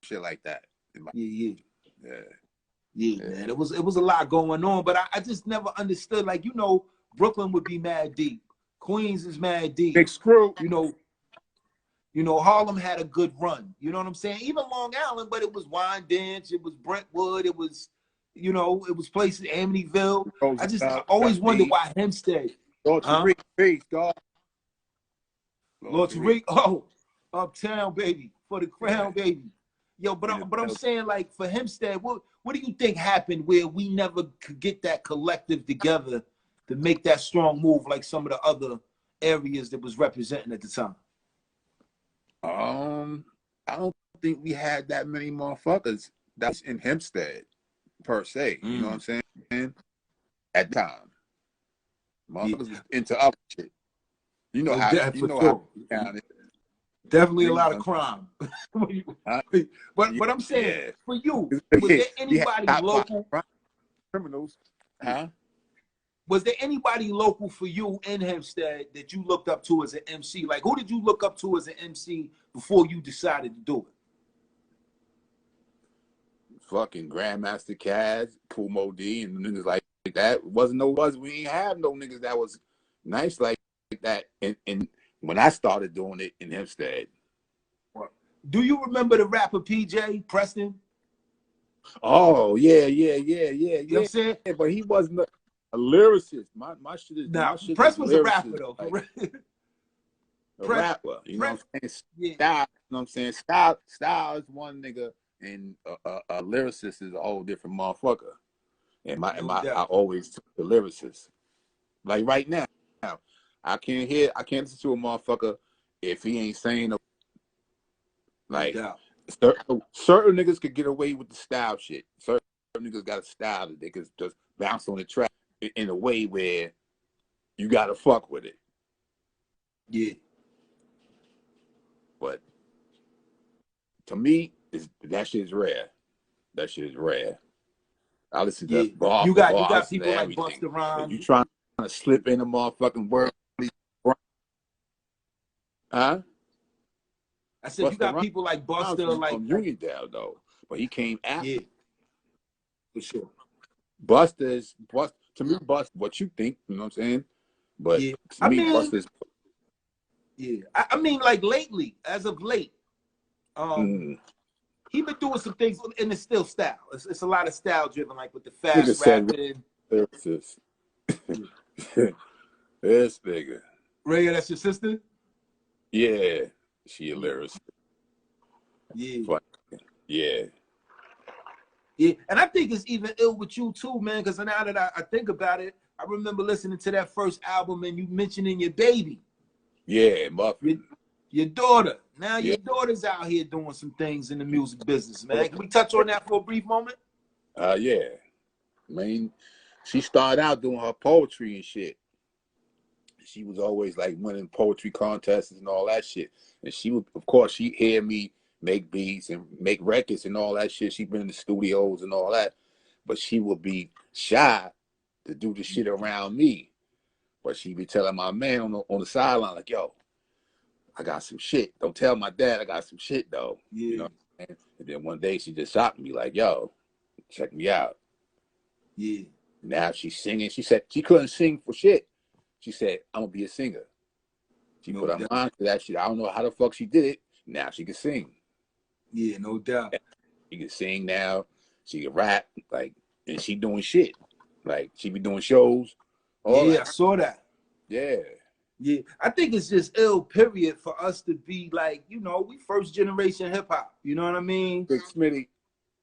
shit like that. Yeah, man. It was a lot going on, but I just never understood. Like, you know, Brooklyn would be mad deep. Queens is mad deep. Big Screw. You know, Harlem had a good run. You know what I'm saying? Even Long Island, but it was Wyandanch, it was Brentwood, it was You know, it was places Amityville. I Roosevelt, always wondered Dundee, why Hempstead, Lord huh? Tariq, peace, God. Lord Lord Tariq, Tariq, oh, uptown baby for the yeah. crown baby. Yo, In the but I'm middle. saying like for Hempstead, what do you think happened where we never could get that collective together to make that strong move like some of the other areas that was representing at the time? I don't think we had that many motherfuckers that's in Hempstead per se. You know what I'm saying? At the time, Yeah, motherfuckers was into other shit. You know no how doubt you for know how sure. town is. Definitely a You lot of know, crime. huh? But I'm saying Yeah. for you, was Yeah. there You had anybody top five local? criminals, huh? Was there anybody local for you in Hempstead that you looked up to as an MC? Like, who did you look up to as an MC before you decided to do it? Fucking Grandmaster Caz, Kumo D, and niggas like that. We ain't have no niggas that was nice like that. And when I started doing it in Hempstead. Do you remember the rapper PJ Preston? Oh yeah. You know what I'm saying? But he wasn't a lyricist. My Now, shit is Press was a rapper lyricist, though. like a Press, rapper. You know Press, what I'm saying? yeah, Style. You know what I'm saying? Style is one nigga, and a lyricist is a whole different motherfucker. no I doubt. always took the lyricist. Like right now, I can't listen to a motherfucker if he ain't saying No like doubt. certain niggas could get away with the style shit. Certain niggas got a style that they could just bounce on the track in a way where you gotta fuck with it. Yeah. But to me, that shit is rare. That shit is rare. I listen to Yeah. bar You for got bar. I listen to people like everything. Busta If you Rhymes. trying to slip in the motherfucking world, huh? I said you Busta got people like Rhymes Busta, from Uniondale though, but he came yeah, after. for sure. Busta's to me. Busta, what you think? You know what I'm saying? But Yeah. to I me, mean, Busta's. yeah. I mean, like lately, as of late, Mm, he been doing some things and it's still style. It's a lot of style driven, like with the nigga fast said rapping. lyricist. Yeah. This nigga. Ray, that's your sister? Yeah, she a Yeah. lyricist. Yeah. Fuck. Yeah. Yeah. And I think it's even ill with you too, man, because now that I think about it, I remember listening to that first album and you mentioning your baby, Yeah, your, Muffin. your daughter. Now Yeah. your daughter's out here doing some things in the music business, man. Can we touch on that for a brief moment? Yeah. I mean, she started out doing her poetry and shit. She was always like winning poetry contests and all that shit. And she would, of course, she hear me make beats and make records and all that shit. She been in the studios and all that, but she would be shy to do the shit around me. But she be telling my man on the sideline like, "Yo, I got some shit. Don't tell my dad I got some shit though." You Yeah. know. And then one day she just shot me like, "Yo, check me out." Yeah. Now she's singing. She said she couldn't sing for shit. She said, "I'm gonna be a singer." She No put her doubt. mind to that shit. I don't know how the fuck she did it. Now she can sing. Yeah, no doubt. She can sing now. She can rap. Like, and she doing shit. Like, she be doing shows. All Yeah, I that. saw that. Yeah. Yeah, I think it's just ill, period, for us to be like, you know, we first generation hip hop. You know what I mean? Big Smitty.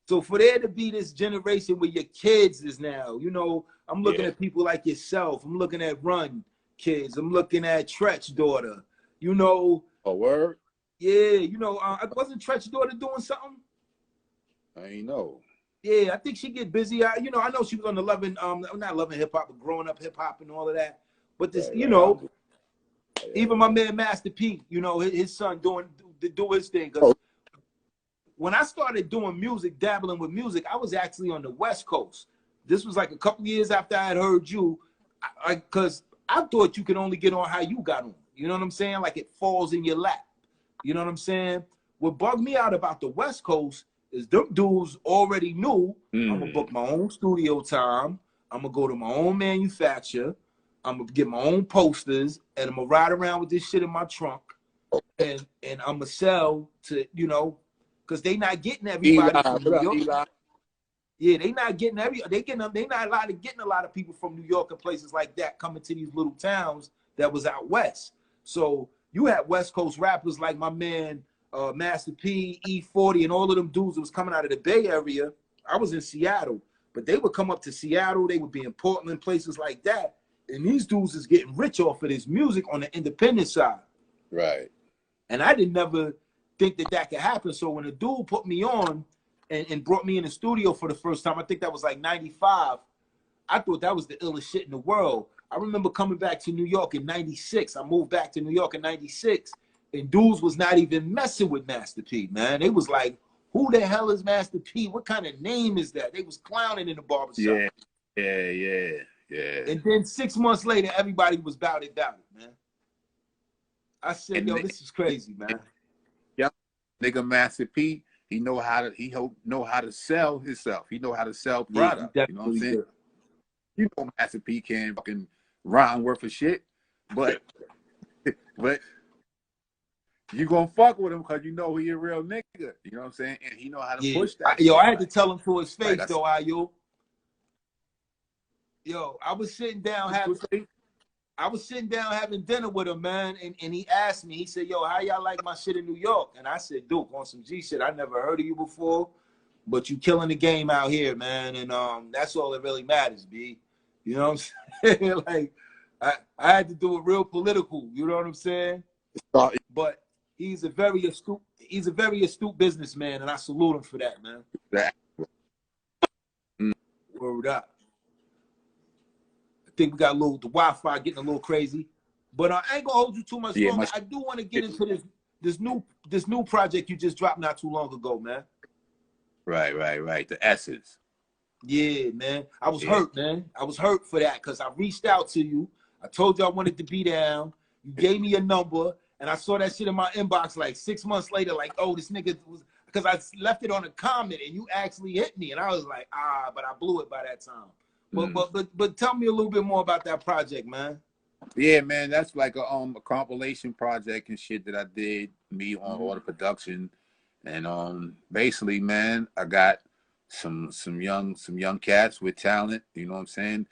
So for there to be this generation where your kids is now, you know, I'm looking Yeah. at people like yourself. I'm looking at Run kids. I'm looking at Tretch daughter. You know, A word? yeah, you know, wasn't Tretch daughter doing something? I ain't know. Yeah, I think she get busy. You know, I know she was on the loving, not loving hip hop, but growing up hip hop and all of that. But this, Right, you right. know, even my man Master P, you know, his son do his thing. Because Oh. when I started doing music, dabbling with music, I was actually on the West Coast. This was like a couple years after I had heard you, because I thought you could only get on how you got on. You know what I'm saying? Like it falls in your lap. You know what I'm saying? What bugged me out about the West Coast is them dudes already knew I'm gonna book my own studio time. I'm gonna go to my own manufacturer. I'm gonna get my own posters, and I'm gonna ride around with this shit in my trunk, and I'm gonna sell to, you know, because they not getting Eli, everybody from what New up, York. Eli? Yeah, they not getting they not getting a lot of people from New York and places like that coming to these little towns that was out west. So you had West Coast rappers like my man Master P, E40, and all of them dudes that was coming out of the Bay Area. I was in Seattle, but they would come up to Seattle. They would be in Portland, places like that. And these dudes is getting rich off of this music on the independent side. Right. And I didn't never think that that could happen. So when a dude put me on and brought me in the studio for the first time, I think that was like 95. I thought that was the illest shit in the world. I remember coming back to New York in 96. I moved back to New York in 96. And dudes was not even messing with Master P, man. They was like, who the hell is Master P? What kind of name is that? They was clowning in the barbershop. Yeah. And then 6 months later, everybody was about it, man. I said, and yo, this is crazy, man. Yep. Nigga Master P, he know how to sell himself. He know how to sell product. Yeah, you know what I'm saying? You know Master P can't fucking rhyme worth of shit, but you gonna fuck with him because you know he a real nigga. You know what I'm saying? And he know how to push that. I had to tell him to his face, like though, I.U. Yo, I was sitting down having dinner with him, man, and he asked me, he said, yo, how y'all like my shit in New York? And I said, Duke, on some G shit, I never heard of you before, but you killing the game out here, man, and that's all that really matters, B. You know what I'm saying? Like, I had to do it real political, you know what I'm saying? But he's a very astute businessman, and I salute him for that, man. Word up. I think we got the Wi-Fi getting a little crazy, but I ain't gonna hold you too much longer. I do want to get into this new project you just dropped not too long ago, man. Right. The Essence. Yeah, man. I was hurt, man. I was hurt for that because I reached out to you. I told you I wanted to be down. You gave me a number, and I saw that shit in my inbox like 6 months later. Like, oh, this nigga was, because I left it on a comment, and you actually hit me, and I was like, but I blew it by that time. But tell me a little bit more about that project, man. Yeah, man, that's like a compilation project and shit that I did, me on all the production, and basically, man, I got some young cats with talent, you know what I'm saying,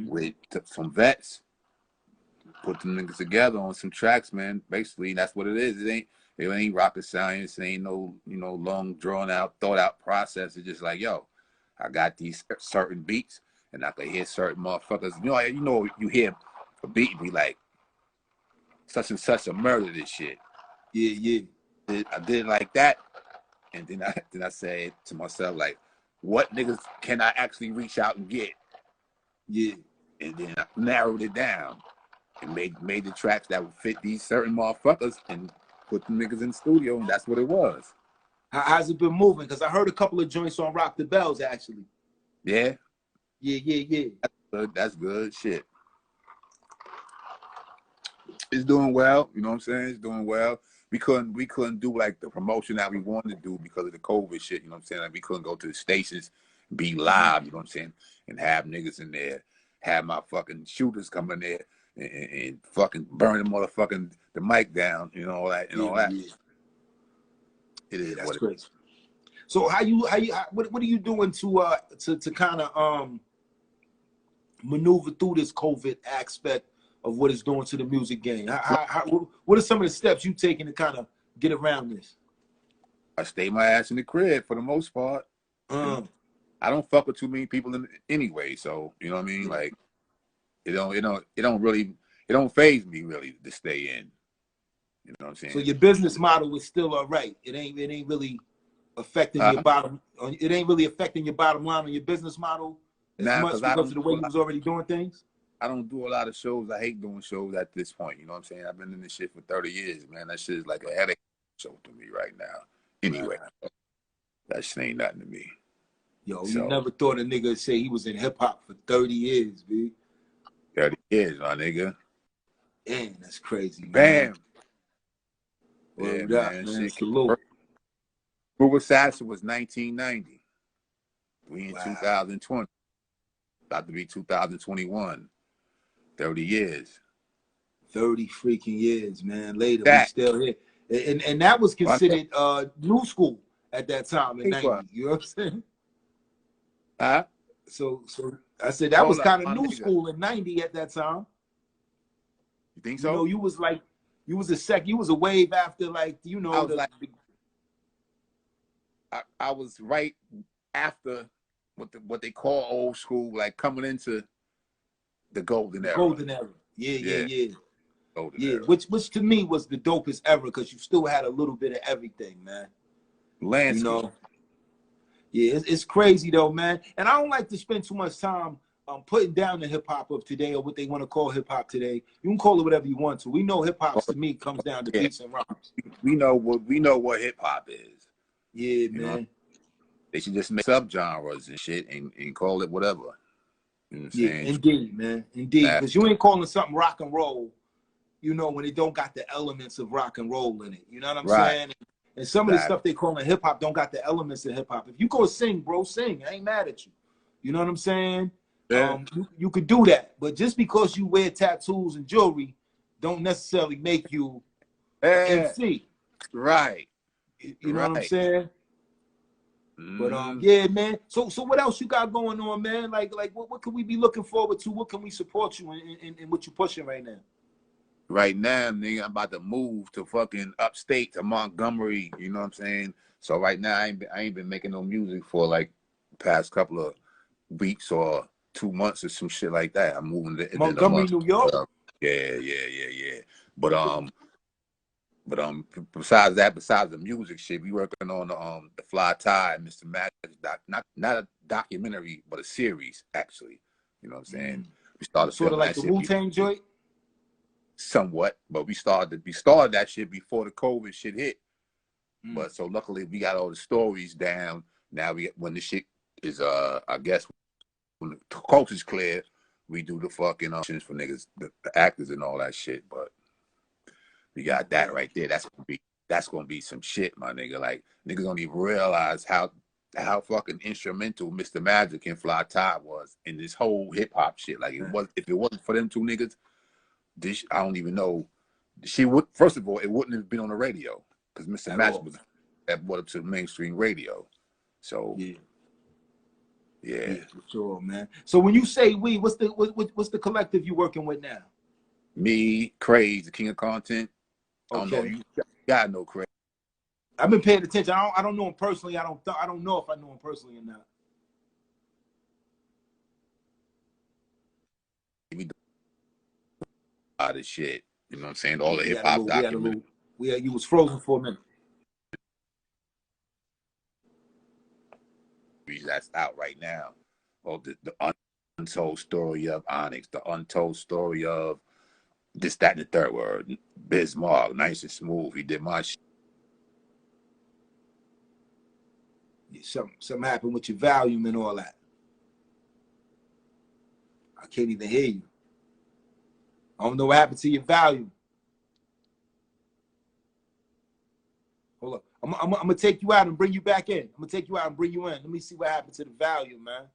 with some vets, put them niggas together on some tracks, man. Basically, that's what it is. It ain't rocket science. It ain't no long drawn out, thought out process. It's just like, yo, I got these certain beats, and I can hear certain motherfuckers. You hear a beat and be like, such and such a murder this shit. Yeah. I did it like that, and then I said to myself, like, what niggas can I actually reach out and get? Yeah. And then I narrowed it down and made the tracks that would fit these certain motherfuckers and put the niggas in the studio, and that's what it was. How's it been moving? Because I heard a couple of joints on Rock the Bells, actually. Yeah. Yeah. That's good shit. It's doing well, you know what I'm saying? It's doing well. We couldn't do like the promotion that we wanted to do because of the COVID shit, you know what I'm saying? Like we couldn't go to the stations, be live, you know what I'm saying? And have niggas in there, have my fucking shooters come in there and fucking burn the mic down, you know, all that and all that. Yeah. It is that's what crazy. So what are you doing to kind of maneuver through this COVID aspect of what it's doing to the music game? What are some of the steps you taking to kind of get around this? I stay my ass in the crib for the most part. I don't fuck with too many people anyway, so you know what I mean. Like it don't faze me really to stay in. You know what I'm saying? So your business model is still all right. It ain't really affecting your bottom. It ain't really affecting your bottom line on your business model as much because of the way you was already doing things. I don't do a lot of shows. I hate doing shows at this point. You know what I'm saying? I've been in this shit for 30 years, man. That shit is like a headache show to me right now. Anyway, that shit ain't nothing to me. Yo, you never thought a nigga would say he was in hip hop for 30 years, B. 30 years, my nigga. Damn, that's crazy, man. Bam. Yeah, Up, man. Salute. Smooth Assassin was 1990. We in 2020. About to be 2021. 30 years. 30 freaking years, man. Later, we still here. And that was considered new school at that time in 90. You know what I'm saying? Huh? So I said that was Hold up, kind of my new nigga. school in '90 at that time. You think You know, so? you was like, you was a wave after, like, you I know, was like, I was right after what they call old school, like coming into the golden the era. golden era. Yeah, Yeah, yeah, yeah. golden Yeah, era. which to me was the dopest era because you still had a little bit of everything, man. You Landscape. know, yeah, it's crazy though, man. And I don't like to spend too much time putting down the hip hop of today or what they want to call hip hop today. You can call it whatever you want to. We know hip hop to me comes down to Yeah, beats and rhymes. we know what hip hop is. Yeah, You know, man. they should just make subgenres and shit and call it whatever. You know what I'm Yeah, saying? indeed, man. Indeed. Because you ain't calling something rock and roll, you know, when it don't got the elements of rock and roll in it. You know what I'm Right. saying? And some of the stuff they calling hip hop don't got the elements of hip hop. If you go sing, bro, sing. I ain't mad at you. You know what I'm saying? Yeah. You could do that. But just because you wear tattoos and jewelry don't necessarily make you an Yeah. MC. Right. You know what I'm Right. saying? But yeah, man. So what else you got going on, man? Like what can we be looking forward to? What can we support you in what you pushing right now? Right now, nigga, I'm about to move to fucking upstate to Montgomery. You know what I'm saying? So right now, I ain't been making no music for like the past couple of weeks or 2 months or some shit like that. I'm moving in a Montgomery, month. New York? Yeah. But besides that, besides the music shit, we working on the Fly Tie, Mr. Magic not a documentary, but a series actually. You know what I'm saying? We started Sort of filming like that the shit Wu-Tang joint? somewhat, but we started that shit before the COVID shit hit. But so luckily we got all the stories down. Now when the shit is I guess when the coast is clear, we do the fucking for niggas, the actors and all that shit. But we got that right there. That's gonna be some shit, my nigga. Like niggas don't even realize how fucking instrumental Mr. Magic and Fly Tie was in this whole hip hop shit. Like if it wasn't for them two niggas, I don't even know. She would, first of all, it wouldn't have been on the radio because Mr. Magic was that brought up to the mainstream radio. So yeah, for sure, man. So when you say we, what's the collective you working with now? me, Craze, the king of content. I don't know, you gotta know Craze. I've been paying attention. I don't know him personally. I don't know if I know him personally or not. We do a lot of shit. You know what I'm saying? All the hip hop documentaries. You was frozen for a minute. That's out right now. Oh, the untold story of Onyx, the untold story of this, that, and the third word. Bismarck, Nice and Smooth. He did my shit. Something happened with your volume and all that. I can't even hear you. I don't know what happened to your volume. Hold up. I'm gonna take you out and bring you back in. I'm gonna take you out and bring you in. Let me see what happened to the volume, man. I'm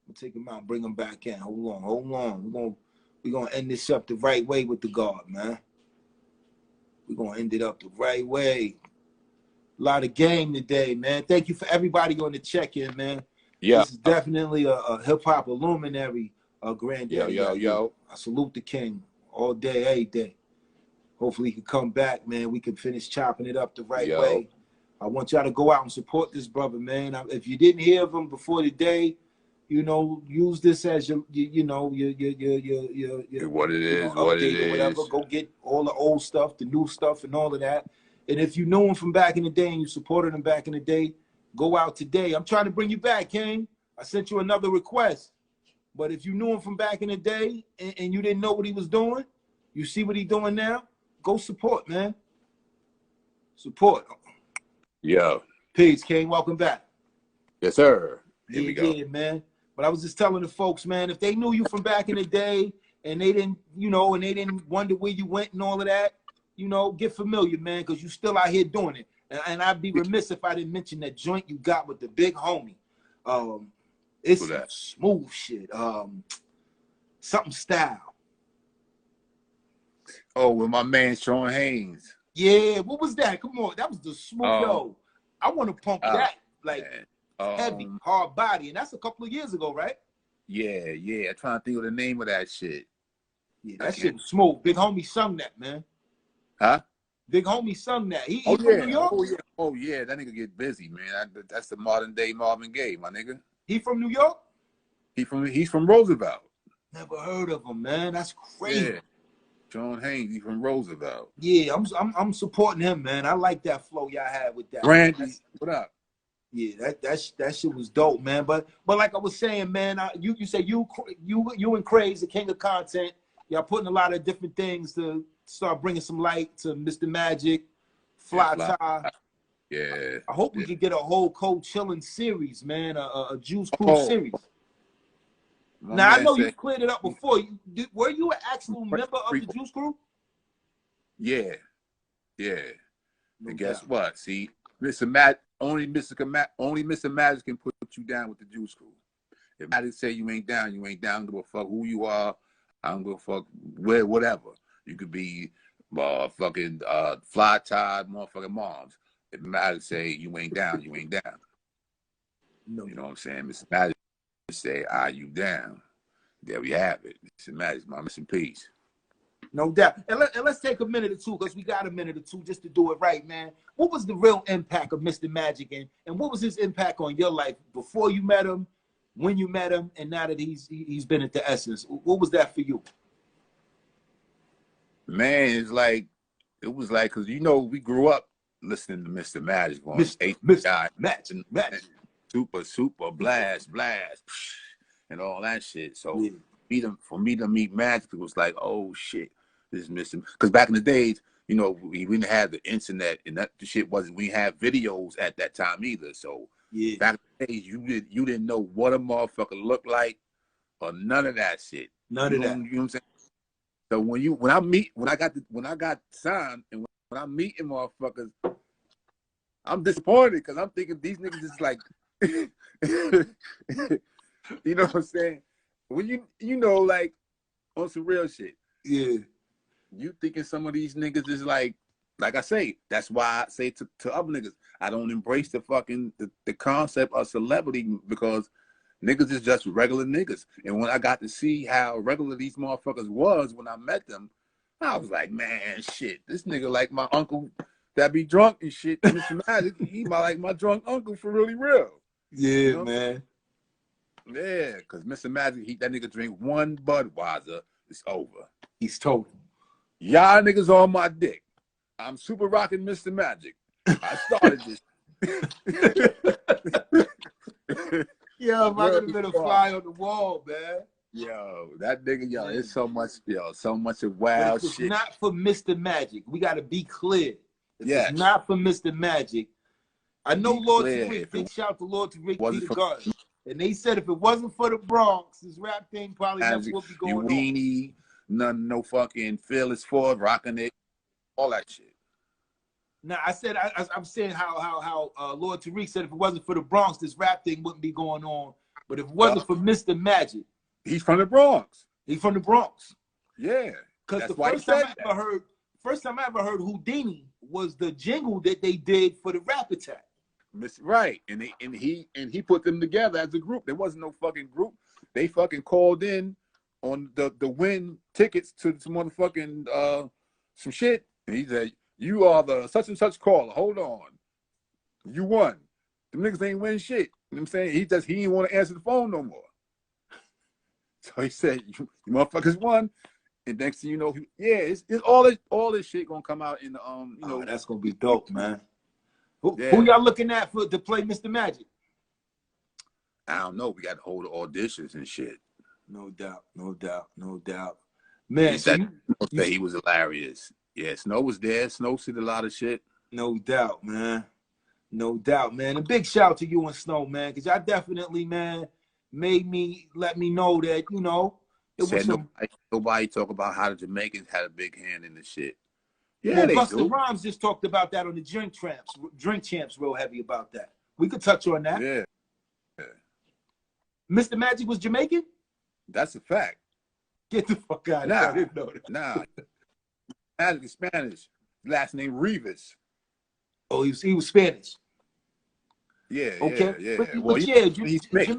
gonna take him out and bring him back in. Hold on. We're gonna end this up the right way with the God, man. We're gonna end it up the right way. A lot of game today, man. Thank you for everybody on the check-in, man. Yeah. This is definitely a hip-hop luminary, Granddaddy I.U. I salute the king all day, every day. Hopefully he can come back, man. We can finish chopping it up the right way. I want y'all to go out and support this brother, man. If you didn't hear of him before today, you know, use this as your what it is, update or whatever. Go get all the old stuff, the new stuff, and all of that. And if you knew him from back in the day and you supported him back in the day, go out today. I'm trying to bring you back, King. I sent you another request. But if you knew him from back in the day and you didn't know what he was doing, you see what he's doing now, go support, man. Support. Yeah. Peace, King. Welcome back. Yes, sir. Here we go. Yeah, man. But I was just telling the folks, man, if they knew you from back in the day and they didn't, and they didn't wonder where you went and all of that, get familiar, man, because you still out here doing it. And I'd be remiss if I didn't mention that joint you got with the big homie. It's some smooth shit. Something style. Oh, with my man Sean Haynes. Yeah, what was that? Come on, that was the smooth. Yo, I want to pump that. Like, Heavy, Um, hard body, and that's a couple of years ago, right? yeah. I'm trying to think of the name of that shit. Yeah, I that shit can't. was smooth. Big homie sung that, man. Huh? Big homie sung that. He Oh from New yeah. York? Oh yeah. That nigga get busy, man. That's the modern day Marvin Gaye, my nigga. He from New York? He's from Roosevelt. Never heard of him, man. That's crazy. Yeah. John Haynes, he's from Roosevelt. Yeah, I'm supporting him, man. I like that flow y'all had with that. Brandy, what up? Yeah, that shit was dope, man. But like I was saying, man, you say you and Craze, the king of content, y'all putting a lot of different things to start bringing some light to Mr. Magic, Fly Tie. Yeah. I hope we could get a whole cold chilling series, man, a Juice Crew series. Now I know you cleared it up before. Were you an actual member of the Juice Crew? Yeah. No and guess doubt. what? See, only Mr. Magic can put you down with the Juice Crew. If Magic say you ain't down, you ain't down. I don't give a fuck who you are. I don't give a fuck whatever. You could be fucking Fly Tide, motherfucking moms. If Magic say you ain't down, you ain't down. No. You know what I'm saying? Mr. Magic say, you down? There we have it. Mr. Magic, my missing piece. No doubt. And let's take a minute or two, because we got a minute or two just to do it right, man. What was the real impact of Mr. Magic, and what was his impact on your life before you met him, when you met him, and now that he's been at the Essence? What was that for you? Man, it was like, because we grew up listening to Mr. Magic on Mr. Magic. Super, blast, and all that shit. So for me to meet Magic, it was like, oh shit, this is Mr. Because back in the days, we didn't have the internet, and that shit wasn't. We had videos at that time either. So back in the days, you didn't know what a motherfucker looked like, or none of that shit. None of that. You know what I'm saying? So when I got signed, and when I'm meeting motherfuckers, I'm disappointed, because I'm thinking these niggas is like, you know what I'm saying? When like on some real shit. Yeah. You thinking some of these niggas is like I say, that's why I say to other niggas, I don't embrace the fucking the concept of celebrity, because niggas is just regular niggas. And when I got to see how regular these motherfuckers was when I met them, I was like, man, shit, this nigga like my uncle that be drunk and shit. Mr. Magic, he like my drunk uncle for really real. Yeah, man. Yeah, because Mr. Magic, that nigga drink one Budweiser, it's over. He's told. Y'all niggas on my dick. I'm super rocking Mr. Magic. I started this. Yo, if I could have been a fly on the wall, man. Yo, that nigga, it's so much of wild shit. It's not for Mr. Magic. We got to be clear. It's not for Mr. Magic. I know Lord Tariq, big shout to Lord Tariq, be the guard. And they said if it wasn't for the Bronx, this rap thing probably never would be going on. Weenie, no fucking Fearless Ford, rocking it, all that shit. Now I said I'm saying how Lord Tariq said if it wasn't for the Bronx, this rap thing wouldn't be going on. But if it wasn't for Mr. Magic, he's from the Bronx. He's from the Bronx. Yeah. Because the first time I ever heard Houdini was the jingle that they did for the Rap Attack. Right, and he put them together as a group. There wasn't no fucking group. They fucking called in on the win tickets to some motherfucking some shit, and he said, "You are the such and such caller. Hold on, you won." The niggas ain't win shit. You know what I'm saying? He didn't want to answer the phone no more. So he said, "You motherfuckers won." And next thing you know, it's all this shit gonna come out in the Oh, that's gonna be dope, man. Who y'all looking at to play Mr. Magic? I don't know. We got to hold auditions and shit. No doubt. Man, he was hilarious. Yeah, Snow was there. Snow said a lot of shit. No doubt, man. A big shout to you and Snow, man, because y'all definitely, man, let me know that, it was nobody talk about how the Jamaicans had a big hand in the shit. Yeah, Busta Rhymes just talked about that on the Drink Champs real heavy about that. We could touch on that. Yeah. Mr. Magic was Jamaican? That's a fact. Get the fuck out of here. I didn't know that. Nah. Magic is Spanish. Last name Rivas. Oh, he was Spanish. Yeah, Okay, yeah. Well, but yeah, he's mixed.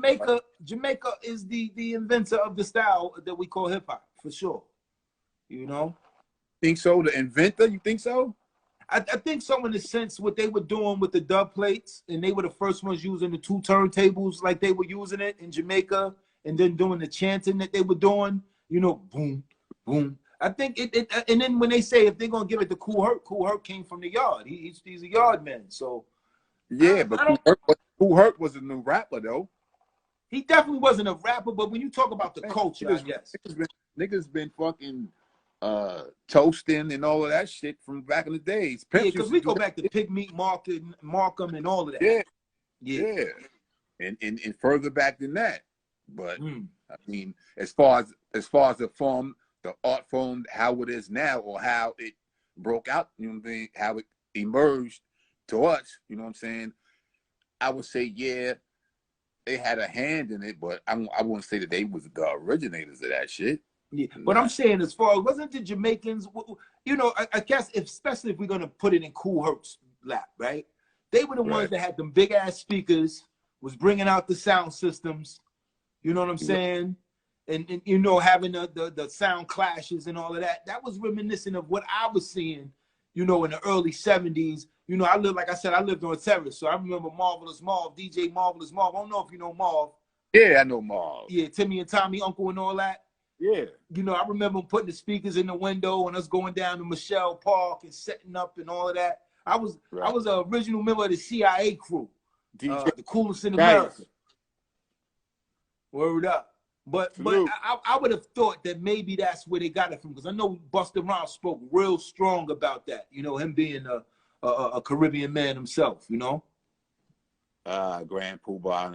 Jamaica is the inventor of the style that we call hip hop for sure. You know, Think so? The inventor? You think so? I think so in the sense what they were doing with the dub plates, and they were the first ones using the two turntables like they were using it in Jamaica, and then doing the chanting that they were doing. You know, boom, boom. I think and then when they say if they're gonna give it to Kool Herc came from the yard. He's a yard man, so Yeah, but I don't. Kool Herc was a new rapper though. He definitely wasn't a rapper, but when you talk about the culture, I guess Niggas been fucking toasting and all of that shit from back in the days. yeah, Pimps because used we to do go that. back to Pigmeat Markham, and all of that. Yeah, Yeah. and further back than that. But I mean, as far as the form, the art form, how it is now, or how it broke out, you know what I'm saying, how it emerged to us, you know what I'm saying. I would say, yeah, they had a hand in it, but I wouldn't say that they was the originators of that shit. Yeah, but I'm saying as far as wasn't the Jamaicans, you know, I guess especially if we're gonna put it in Kool Herc's lap, right? They were the ones that had them big ass speakers, was bringing out the sound systems. You know what I'm saying? And you know, having the sound clashes and all of that. That was reminiscent of what I was seeing, you know, in the early 70s. You know, I lived on Terrace, so I remember Marvelous Marv, DJ Marvelous Marv. I don't know if you know Marv. Yeah, I know Marv. Yeah, Timmy and Tommy, Uncle, and all that. Yeah. You know, I remember him putting the speakers in the window and us going down to Michelle Park and setting up and all of that. I was an original member of the CIA crew, the coolest in America. Word up. But I would have thought that maybe that's where they got it from, because I know Busta Rhymes spoke real strong about that. You know, him being a Caribbean man himself. You know, Grand Poobah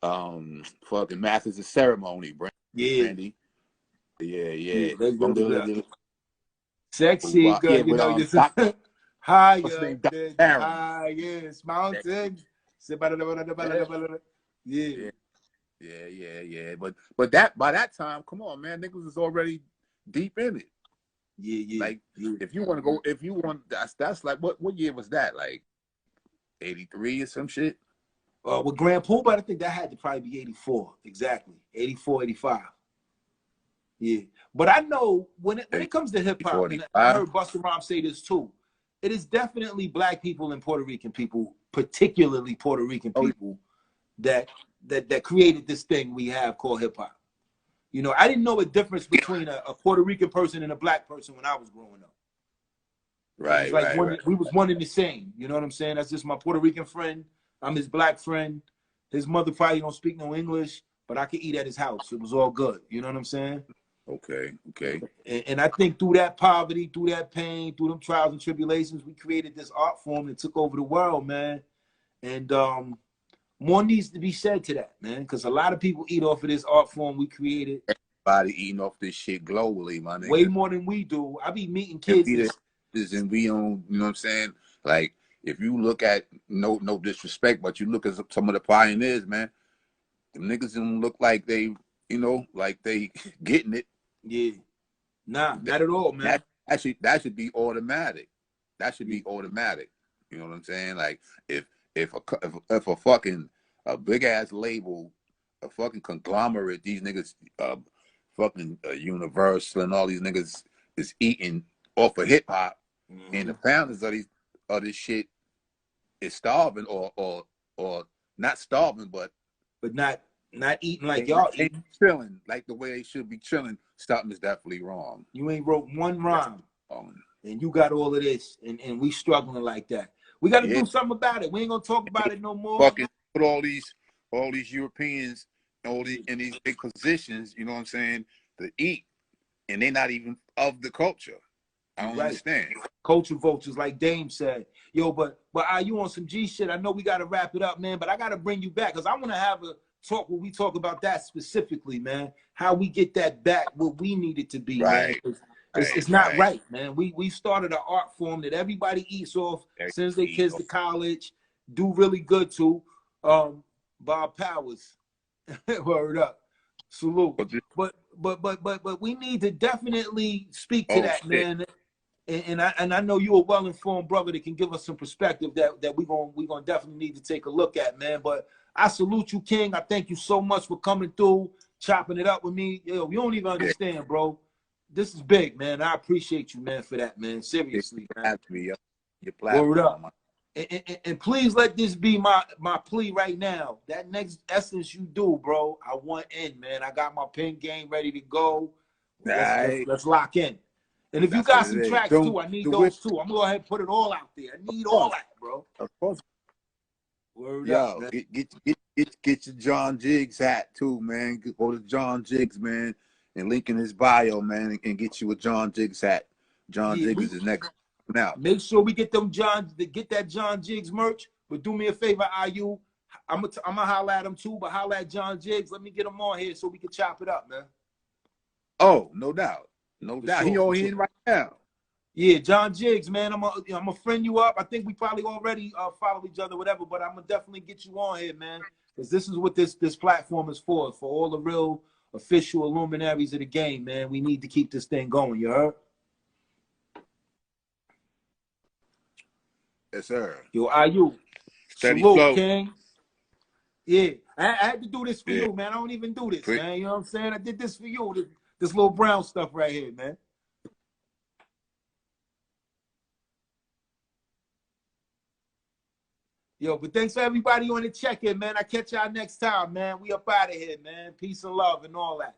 and fucking Masters of Ceremony, Brandy. Yeah. Sexy girl, you know, this is higher than the highest mountain. Yeah. But that by that time, come on, man, niggas was already deep in it. Yeah. Like if you want, that's like what year was that? Like 83 or some shit. With Grand Poobah, I think that had to probably be 84, exactly 84, 85. Yeah, but I know when it comes to hip hop, and I heard Busta Rhymes say this too. It is definitely black people and Puerto Rican people, particularly Puerto Rican people, that created this thing we have called hip hop. You know, I didn't know a difference between a Puerto Rican person and a black person when I was growing up. Right, we was one and the same. You know what I'm saying? That's just my Puerto Rican friend. I'm his black friend. His mother probably don't speak no English, but I could eat at his house. It was all good. You know what I'm saying? Okay. And I think through that poverty, through that pain, through them trials and tribulations, we created this art form that took over the world, man. And more needs to be said to that, man, because a lot of people eat off of this art form we created. Everybody eating off this shit globally, my nigga. Way more than we do. I be meeting kids. And we don't, you know what I'm saying? Like, if you look at, no disrespect, but you look at some of the pioneers, man, them niggas don't look like they, you know, like they getting it. Yeah. Nah, not at all, man. That should be automatic. That should be automatic. You know what I'm saying? Like, if a fucking a big ass label, a fucking conglomerate, these niggas, fucking Universal and all these niggas is eating off of hip hop, and the founders of this shit is starving or not starving, but not eating like y'all eating. Chilling like the way they should be chilling. Something is definitely wrong. You ain't wrote one rhyme, and you got all of this, and we struggling like that. We got to do something about it. We ain't gonna talk about it no more. Fucking put all these Europeans in these big positions, you know what I'm saying, to eat, and they're not even of the culture. I don't understand. Culture vultures, like Dame said. Yo, but you on some G shit. I know we got to wrap it up, man, but I got to bring you back because I want to have a talk where we talk about that specifically, man. How we get that back where we need it to be, man. It's not right, man. We started an art form that everybody eats off, sends their kids to college, do really good to. Bob Powers, word up, salute. But we need to definitely speak to that, man. and I know you're a well-informed brother that can give us some perspective that we gonna definitely need to take a look at, man. But I salute you, King. I thank you so much for coming through, chopping it up with me. Yo, you don't even understand, bro. This is big, man. I appreciate you, man, for that, man. Seriously, man. Your Word platform. up. And please let this be my plea right now. That next Essence you do, bro, I want in, man. I got my pen game ready to go. Let's lock in. And if you got some tracks too, I need those too. I'm gonna go ahead and put it all out there. I need all that, bro. Of course. Word up, man. Get your John Jiggs hat too, man. Go to John Jiggs, man, and link in his bio, man, and get you a John Jiggs hat. John Jiggs is the next now. Make sure we get them that John Jiggs merch. But do me a favor, IU. I'm gonna holler at him too, but holler at John Jiggs. Let me get him on here so we can chop it up, man. Oh, no doubt. No doubt. He on here right now. Yeah, John Jiggs, man. I'm gonna friend you up. I think we probably already follow each other, whatever. But I'm gonna definitely get you on here, man, because this is what this platform is for all the real official luminaries of the game, man. We need to keep this thing going. You heard? Yes, sir. Yo, IU. Steady Salute, flow. King. Yeah, I had to do this for you, man. I don't even do this, man. You know what I'm saying? I did this for you. This little brown stuff right here, man. Yo, but thanks for everybody on the check-in, man. I catch y'all next time, man. We up out of here, man. Peace and love and all that.